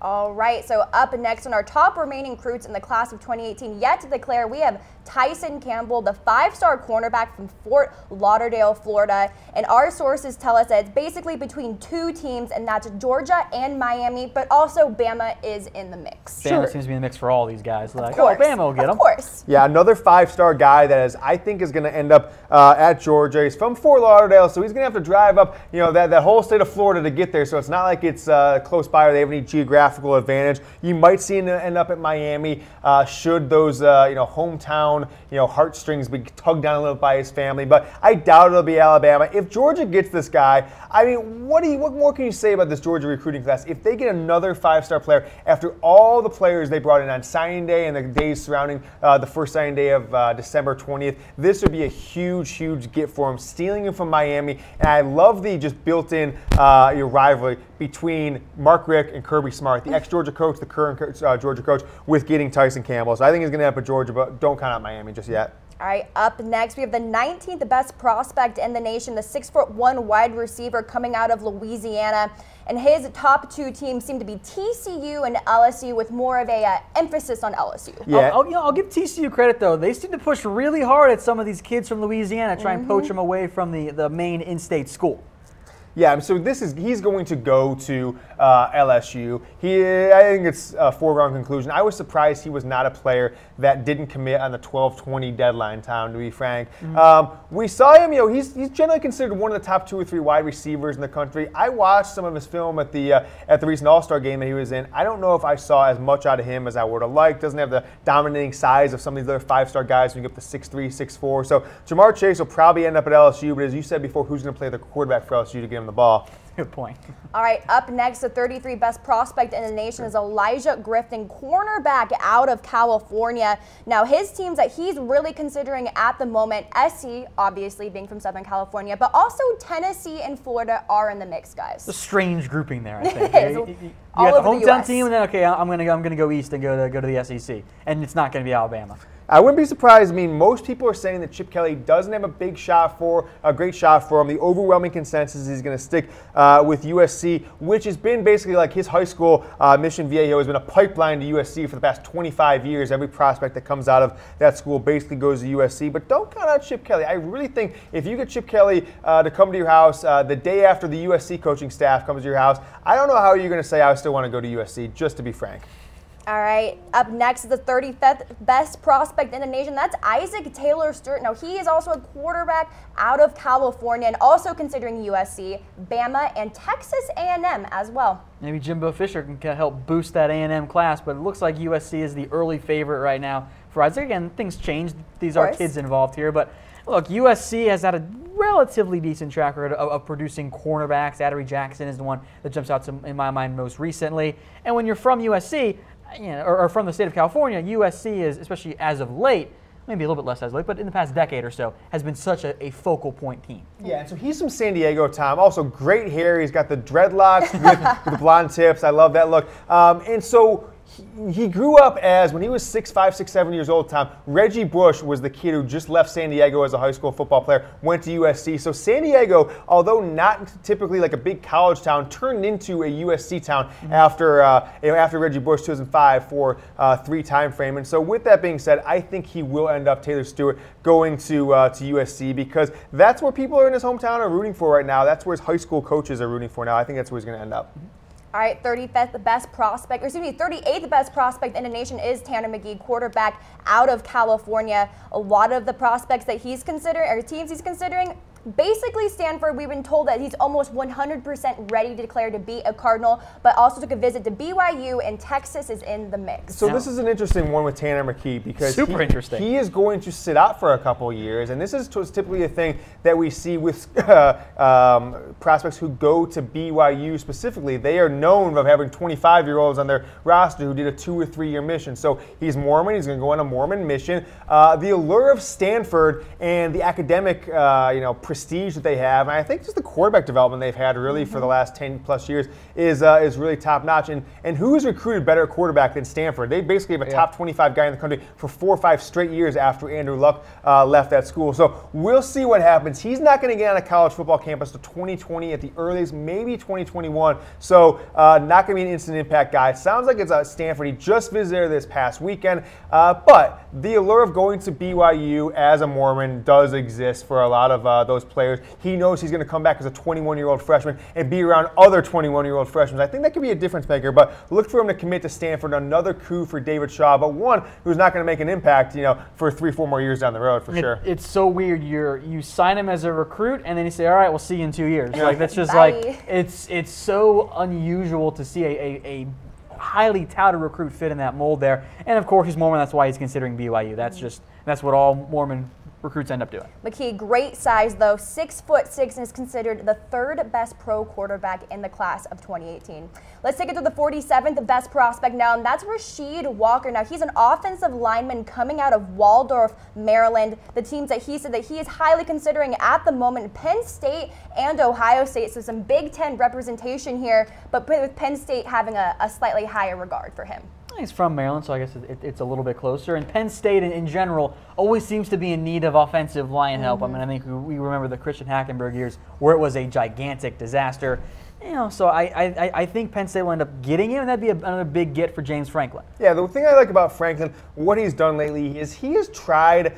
All right, so up next on our top remaining recruits in the class of 2018 yet to declare, we have Tyson Campbell, the 5-star cornerback from Fort Lauderdale, Florida. And our sources tell us that it's basically between 2 teams, and that's Georgia and Miami, but also Bama is in the mix. Bama seems to be in the mix for all these guys. Of course. Oh, Bama will get them. Of course. Yeah, another 5-star guy that I think is going to end up at Georgia. He's from Fort Lauderdale, so he's going to have to drive up, that whole state of Florida to get there. So it's not like it's close by or they have any geographical advantage. You might see him end up at Miami should those hometown heartstrings be tugged down a little by his family, but I doubt it'll be Alabama. If Georgia gets this guy, I mean, what more can you say about this Georgia recruiting class? If they get another 5-star player after all the players they brought in on signing day and the days surrounding the first signing day of December 20th, this would be a huge get for him, stealing him from Miami. And I love the just built-in rivalry between Mark Richt and Kirby Smart, the ex-Georgia coach, the current Georgia coach, with getting Tyson Campbell. So I think he's going to end up at Georgia, but don't count out Miami just yet. All right, up next, we have the 19th best prospect in the nation, the 6'1" wide receiver coming out of Louisiana. And his top 2 teams seem to be TCU and LSU, with more of a emphasis on LSU. Yeah. I'll give TCU credit, though. They seem to push really hard at some of these kids from Louisiana, try and poach them away from the main in-state school. Yeah, so he's going to go to LSU. I think it's a foregone conclusion. I was surprised he was not a player that didn't commit on the 12-20 deadline, Tom, to be frank. We saw him, he's generally considered one of the top 2 or 3 wide receivers in the country. I watched some of his film at the recent All-Star game that he was in. I don't know if I saw as much out of him as I would have liked. Doesn't have the dominating size of some of these other 5-star guys when you get up to 6'3", 6'4". So Jamar Chase will probably end up at LSU, but as you said before, who's going to play the quarterback for LSU to get him the ball? Good point. All right, up next, the 33 best prospect in the nation is Elijah Griffin, cornerback out of California. Now, his teams that he's really considering at the moment, SC, obviously being from Southern California, but also Tennessee and Florida are in the mix, guys. It's a strange grouping there, I think. You All got the over the hometown US. team, and then, okay, I'm gonna go east and go to the SEC, and it's not going to be Alabama. I wouldn't be surprised. I mean, most people are saying that Chip Kelly doesn't have a great shot for him. The overwhelming consensus is he's going to stick with USC, which has been basically like his high school. Mission Viejo has been a pipeline to USC for the past 25 years. Every prospect that comes out of that school basically goes to USC. But don't count out Chip Kelly. I really think if you get Chip Kelly to come to your house the day after the USC coaching staff comes to your house, I don't know how you're going to say I still want to go to USC, just to be frank. All right, up next is the 35th best prospect in the nation. That's Isaac Taylor Stewart. Now, he is also a quarterback out of California and also considering USC, Bama, and Texas A&M as well. Maybe Jimbo Fisher can help boost that A&M class, but it looks like USC is the early favorite right now for Isaac. Again, things change. These are kids involved here, but look, USC has had a relatively decent track record of producing cornerbacks. Adoree Jackson is the one that jumps out in my mind most recently. And when you're from USC, or from the state of California, USC is, especially as of late, maybe a little bit less as of late, but in the past decade or so, has been such a focal point team. Yeah, and so he's from San Diego, Tom. Also, great hair. He's got the dreadlocks with the blonde tips. I love that look. And so he grew up as, when he was 6'5", 6'7" years old, Tom, Reggie Bush was the kid who just left San Diego as a high school football player, went to USC. So San Diego, although not typically like a big college town, turned into a USC town after Reggie Bush 2005 for 3 time frame. And so with that being said, I think he will end up, Taylor Stewart, going to USC because that's where people in his hometown are rooting for right now. That's where his high school coaches are rooting for now. I think that's where he's going to end up. All right, 35th best prospect, or excuse me, 38th best prospect in the nation is Tanner McGee, quarterback out of California. A lot of the prospects that he's considering, or teams he's considering, basically Stanford. We've been told that he's almost 100% ready to declare to be a Cardinal, but also took a visit to BYU, and Texas is in the mix. So this is an interesting one with Tanner McGee because interesting. He is going to sit out for a couple years, and this is typically a thing that we see with prospects who go to BYU specifically. They are known of having 25-year-olds on their roster who did a 2 or 3 year mission. So he's Mormon. He's going to go on a Mormon mission. The allure of Stanford and the academic, prestige that they have, and I think just the quarterback development they've had really for the last 10+ years is really top notch. And who's recruited better quarterback than Stanford? They basically have a top 25 guy in the country for 4 or 5 straight years after Andrew Luck left that school. So we'll see what happens. He's not going to get on a college football campus to 2020 at the earliest, maybe 2021. So not going to be an instant impact guy. Sounds like it's Stanford. He just visited there this past weekend, but the allure of going to BYU as a Mormon does exist for a lot of those players. He knows he's going to come back as a 21-year-old freshman and be around other 21-year-old freshmen. I think that could be a difference maker, but look for him to commit to Stanford. Another coup for David Shaw, but one who's not going to make an impact, for 3-4 more years down the road for sure. It's so weird. You sign him as a recruit, and then you say, all right, we'll see you in 2 years. Yeah. Like that's just it's so unusual to see a highly touted recruit fit in that mold there. And of course he's Mormon. That's why he's considering BYU. That's what all Mormon recruits end up doing. McKee, great size though, 6'6", and is considered the 3rd best pro quarterback in the class of 2018. Let's take it to the 47th best prospect now, and that's Rasheed Walker. Now he's an offensive lineman coming out of Waldorf, Maryland. The teams that he said that he is highly considering at the moment, Penn State and Ohio State. So some Big Ten representation here, but with Penn State having a slightly higher regard for him. He's from Maryland, so I guess it's a little bit closer. And Penn State, in general, always seems to be in need of offensive line help. I mean, I think we remember the Christian Hackenberg years where it was a gigantic disaster. So I think Penn State will end up getting him, and that'd be another big get for James Franklin. Yeah, the thing I like about Franklin, what he's done lately is he has tried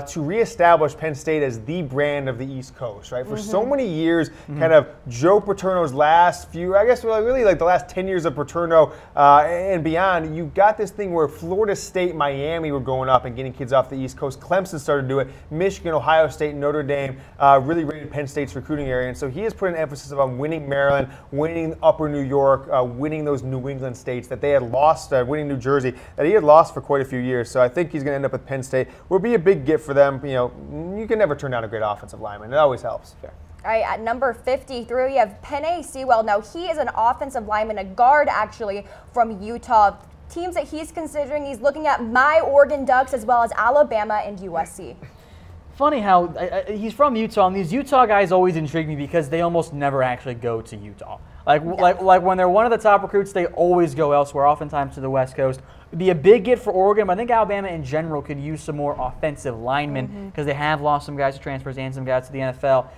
to reestablish Penn State as the brand of the East Coast, right? For so many years, kind of Joe Paterno's last few, I guess really like the last 10 years of Paterno and beyond, you got this thing where Florida State, Miami were going up and getting kids off the East Coast. Clemson started to do it. Michigan, Ohio State, Notre Dame really rated Penn State's recruiting area. And so he has put an emphasis on winning Maryland, winning Upper New York, winning those New England states that they had lost, winning New Jersey, that he had lost for quite a few years. So I think he's going to end up with Penn State. Will be a big get for them. You can never turn down a great offensive lineman. It always helps. Sure. All right, at number 53, you have Penei Sewell. Now, he is an offensive lineman, a guard, actually, from Utah. Teams that he's considering, he's looking at my Oregon Ducks as well as Alabama and USC. Funny how he's from Utah, and these Utah guys always intrigue me because they almost never actually go to Utah. Like when they're one of the top recruits, they always go elsewhere, oftentimes to the West Coast. It'd be a big get for Oregon, but I think Alabama in general could use some more offensive linemen because they have lost some guys to transfers and some guys to the NFL.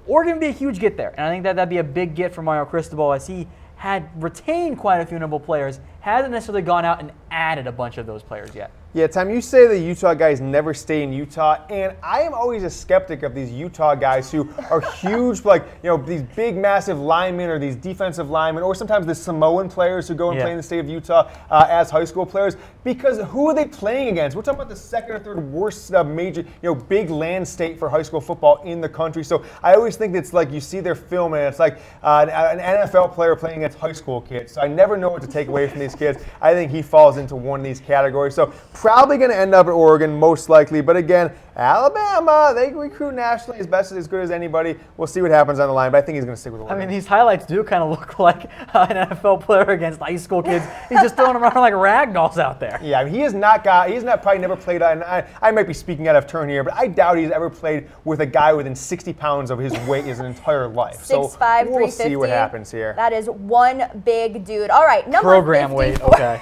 Oregon would be a huge get there, and I think that'd be a big get for Mario Cristobal as he had retained quite a few notable players, hasn't necessarily gone out and added a bunch of those players yet. Yeah, Tom, you say the Utah guys never stay in Utah, and I am always a skeptic of these Utah guys who are huge, like, these big, massive linemen or these defensive linemen, or sometimes the Samoan players who go and play in the state of Utah as high school players, because who are they playing against? We're talking about the second or third worst major, big land state for high school football in the country. So I always think it's like you see their film and it's like an NFL player playing against high school kids. So I never know what to take away from these kids. I think he falls into one of these categories. So probably going to end up at Oregon, most likely. But again, Alabama, they recruit nationally as good as anybody. We'll see what happens on the line, but I think he's going to stick with Oregon. I mean, these highlights do kind of look like an NFL player against high school kids. He's just throwing them around like rag dolls out there. Yeah, I mean, he has probably never played, and I might be speaking out of turn here, but I doubt he's ever played with a guy within 60 pounds of his weight his entire life. 6'5", so we'll 350. see what happens here. That is one big dude. All right, number Program 54. weight, okay.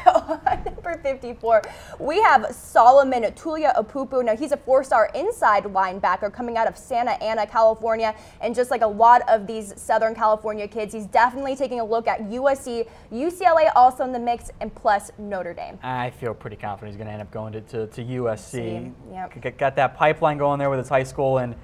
Number 54, we have Solomon Tulia-Apupu. Now, he's a 4-star inside linebacker coming out of Santa Ana, California. And just like a lot of these Southern California kids, he's definitely taking a look at USC, UCLA also in the mix, and plus Notre Dame. I feel pretty confident he's going to end up going to USC. Yep. Got that pipeline going there with his high school, and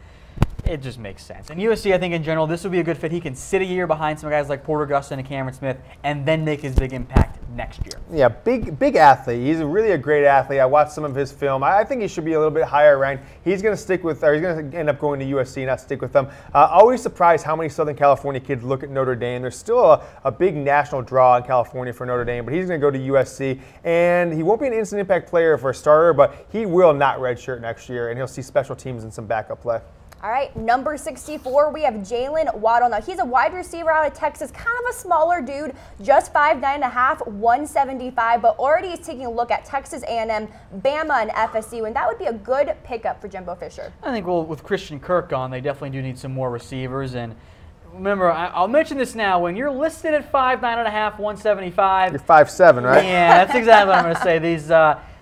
it just makes sense. And USC, I think in general, this would be a good fit. He can sit a year behind some guys like Porter Gustin and Cameron Smith, and then make his big impact next year. Yeah, big athlete. He's really a great athlete. I watched some of his film. I think he should be a little bit higher ranked. He's going to stick with, or he's going to end up going to USC, not stick with them. Always surprised how many Southern California kids look at Notre Dame. There's still a big national draw in California for Notre Dame, but he's going to go to USC, and he won't be an instant impact player for a starter, but he will not redshirt next year, and he'll see special teams and some backup play. All right, number 64, we have Jalen Waddle. Now, he's a wide receiver out of Texas, kind of a smaller dude, just 5'9.5", 175, but already is taking a look at Texas A&M, Bama, and FSU, and that would be a good pickup for Jimbo Fisher. I think, well, with Christian Kirk gone, they definitely do need some more receivers. And remember, I'll mention this now, when you're listed at 5'9.5", 175. You're 5'7", right? Yeah, that's exactly what I'm going to say. These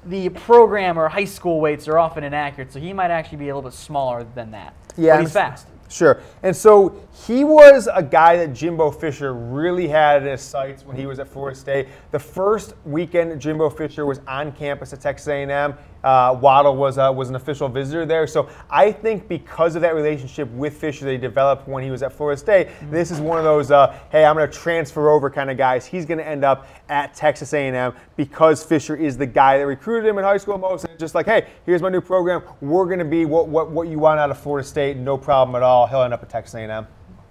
the program or high school weights are often inaccurate, so he might actually be a little bit smaller than that. Yeah, but he's fast. Sure. And so he was a guy that Jimbo Fisher really had in his sights when he was at Florida State. The first weekend Jimbo Fisher was on campus at Texas A&M, Waddle was an official visitor there. So I think because of that relationship with Fisher they developed when he was at Florida State, this is one of those, hey, I'm going to transfer over kind of guys. He's going to end up at Texas A&M because Fisher is the guy that recruited him in high school most. And just like, hey, here's my new program. We're going to be what you want out of Florida State. No problem at all. He'll end up at Texas A&M.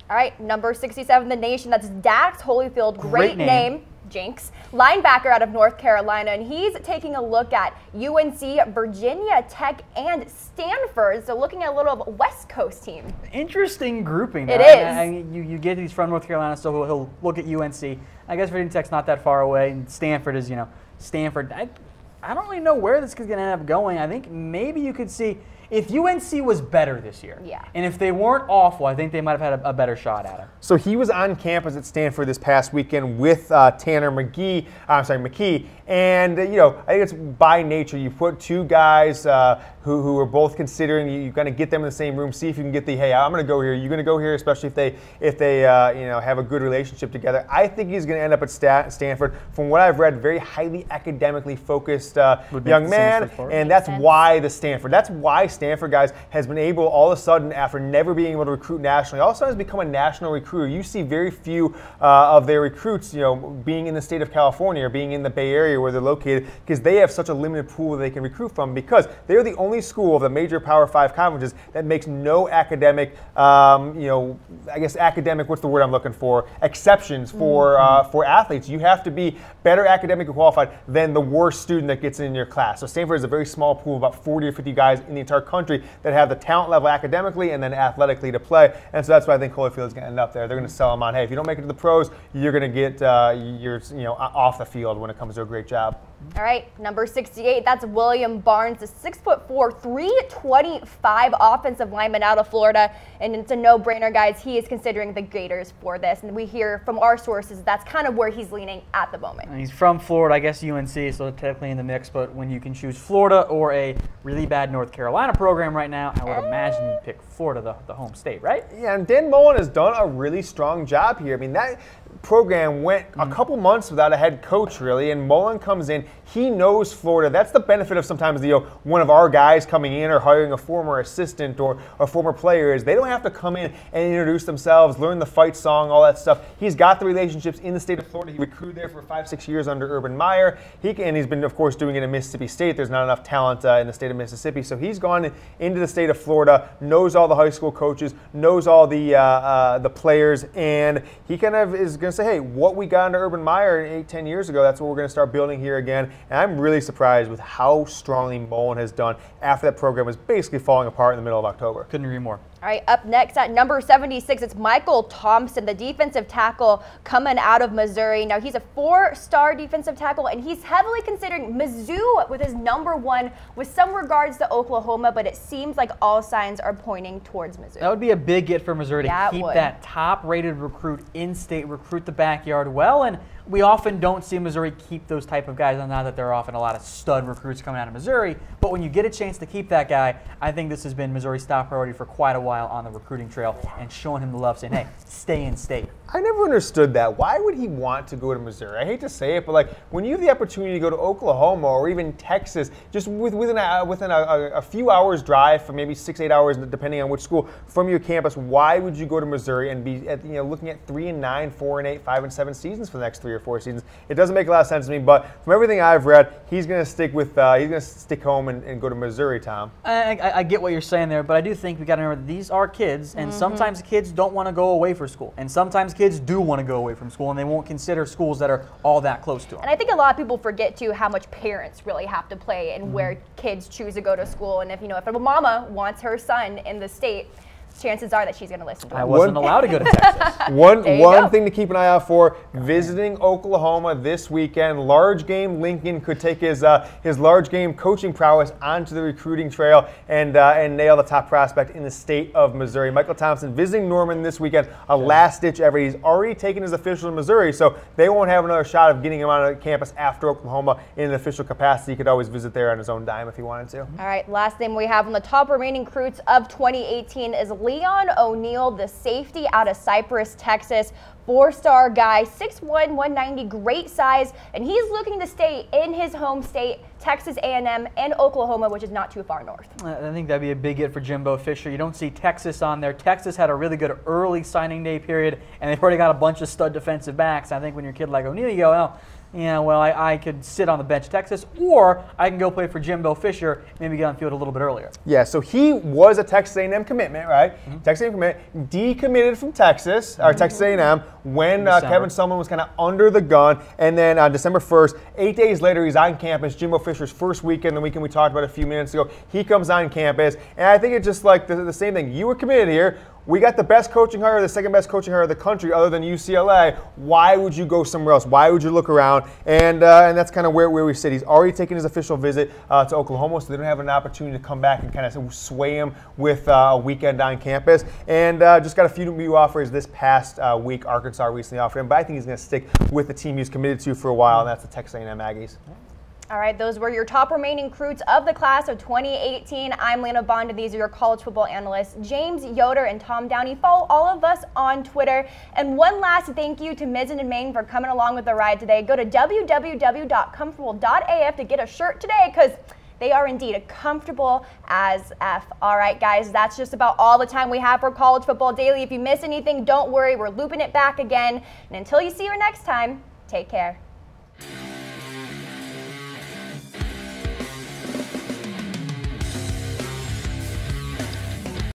All right, number 67 in the nation. That's Dax Holyfield. Great name. Jinx. Linebacker out of North Carolina, and he's taking a look at UNC, Virginia Tech, and Stanford. So looking at a little West Coast team. Interesting grouping. It is. You get these from North Carolina, so he'll look at UNC. I guess Virginia Tech's not that far away, and Stanford is, Stanford. I don't really know where this is going to end up going. I think maybe you could see if UNC was better this year, and if they weren't awful, I think they might have had a better shot at him. So he was on campus at Stanford this past weekend with Tanner McKee, and I think it's by nature. You put two guys who are both considering. You're going to get them in the same room. See if you can get the hey, I'm going to go here. You're going to go here, especially if they have a good relationship together. I think he's going to end up at Stanford. From what I've read, very highly academically focused young man, and that's why Stanford guys has been able all of a sudden, after never being able to recruit nationally, all of a sudden has become a national recruiter. You see very few of their recruits, being in the state of California or being in the Bay Area where they're located, because they have such a limited pool that they can recruit from, because they're the only school of the major Power 5 conferences that makes no academic, what's the word I'm looking for, exceptions for athletes. You have to be better academically qualified than the worst student that gets in your class. So Stanford is a very small pool, about 40 or 50 guys in the entire country that have the talent level academically and then athletically to play. And so that's why I think Holyfield is going to end up there. They're going to sell him on, hey, if you don't make it to the pros, you're going to get off the field when it comes to a great job. All right, number 68, that's William Barnes, the 6'4", 325 offensive lineman out of Florida. And it's a no-brainer, guys. He is considering the Gators for this. And we hear from our sources that's kind of where he's leaning at the moment. And he's from Florida, I guess UNC, so technically in the mix. But when you can choose Florida or a really bad North Carolina program right now, I would imagine you'd pick Florida, the home state, right? Yeah, and Dan Mullen has done a really strong job here. I mean, that program went a couple months without a head coach, really, and Mullen comes in. He knows Florida. That's the benefit of sometimes one of our guys coming in or hiring a former assistant or a former player is they don't have to come in and introduce themselves, learn the fight song, all that stuff. He's got the relationships in the state of Florida. He recruited there for 5-6 years under Urban Meyer. And he's been, of course, doing it in Mississippi State. There's not enough talent in the state of Mississippi. So he's gone into the state of Florida, knows all the high school coaches, knows all the players, and he kind of is going to say, hey, what we got under Urban Meyer 8-10 years ago, that's what we're going to start building here again. And I'm really surprised with how strongly Mullen has done after that program was basically falling apart in the middle of October. Couldn't agree more. All right, up next at number 76, it's Michael Thompson, the defensive tackle coming out of Missouri. Now, he's a 4-star defensive tackle, and he's heavily considering Mizzou with his number 1 with some regards to Oklahoma, but it seems like all signs are pointing towards Mizzou. That would be a big get for Missouri to keep that top-rated recruit in-state, recruit the backyard well, and we often don't see Missouri keep those type of guys. Not that there are often a lot of stud recruits coming out of Missouri, but when you get a chance to keep that guy, I think this has been Missouri's top priority for quite a while on the recruiting trail and showing him the love, saying, hey, stay in state. I never understood that. Why would he want to go to Missouri? I hate to say it, but like when you have the opportunity to go to Oklahoma or even Texas, just within a few hours drive for maybe 6-8 hours, depending on which school, from your campus, why would you go to Missouri and be looking at 3-9, 4-8, 5-7 seasons for the next 3 or 4 seasons? It doesn't make a lot of sense to me. But from everything I've read, he's going to stick home and go to Missouri. Tom, I get what you're saying there, but I do think we got to remember that these are kids, and sometimes kids don't want to go away for school, and sometimes kids do want to go away from school, and they won't consider schools that are all that close to them. And I think a lot of people forget too how much parents really have to play in where kids choose to go to school. And if a mama wants her son in the state, chances are that she's going to listen to him. I wasn't allowed to go to Texas. One thing to keep an eye out for, visiting Oklahoma this weekend. Large game Lincoln could take his large game coaching prowess onto the recruiting trail and nail the top prospect in the state of Missouri. Michael Thompson visiting Norman this weekend, a last-ditch effort. He's already taken his official in Missouri, so they won't have another shot of getting him on campus after Oklahoma in an official capacity. He could always visit there on his own dime if he wanted to. All right, last name we have on the top remaining recruits of 2018 is Leon O'Neal, the safety out of Cypress, Texas. 4-star guy, 6'1", 190, great size, and he's looking to stay in his home state, Texas A&M, and Oklahoma, which is not too far north. I think that'd be a big get for Jimbo Fisher. You don't see Texas on there. Texas had a really good early signing day period, and they've already got a bunch of stud defensive backs. I think when you're a kid like O'Neal, you go, oh, yeah, well, I could sit on the bench Texas, or I can go play for Jimbo Fisher, maybe get on the field a little bit earlier. Yeah, so he was a Texas A&M commitment, right? Texas A&M commitment, decommitted from Texas, or Texas A&M, when Kevin Sumlin was kind of under the gun, and then on December 1st, 8 days later, he's on campus. Jimbo Fisher's first weekend, the weekend we talked about a few minutes ago, he comes on campus, and I think it's just like the same thing. You were committed here. We got the best coaching hire, the second best coaching hire of the country other than UCLA. Why would you go somewhere else? Why would you look around? And that's kind of where we sit. He's already taken his official visit to Oklahoma, so they don't have an opportunity to come back and kind of sway him with a weekend on campus. And just got a few new offers this past week. Arkansas recently offered him, but I think he's going to stick with the team he's committed to for a while, and that's the Texas A&M Aggies. All right, those were your top remaining recruits of the class of 2018. I'm Lena Bond, and these are your college football analysts, James Yoder and Tom Downey. Follow all of us on Twitter. And one last thank you to Mizzen and Maine for coming along with the ride today. Go to www.comfortable.af to get a shirt today, because they are indeed a comfortable as F. All right, guys, that's just about all the time we have for College Football Daily. If you miss anything, don't worry. We're looping it back again. And until you see you next time, take care.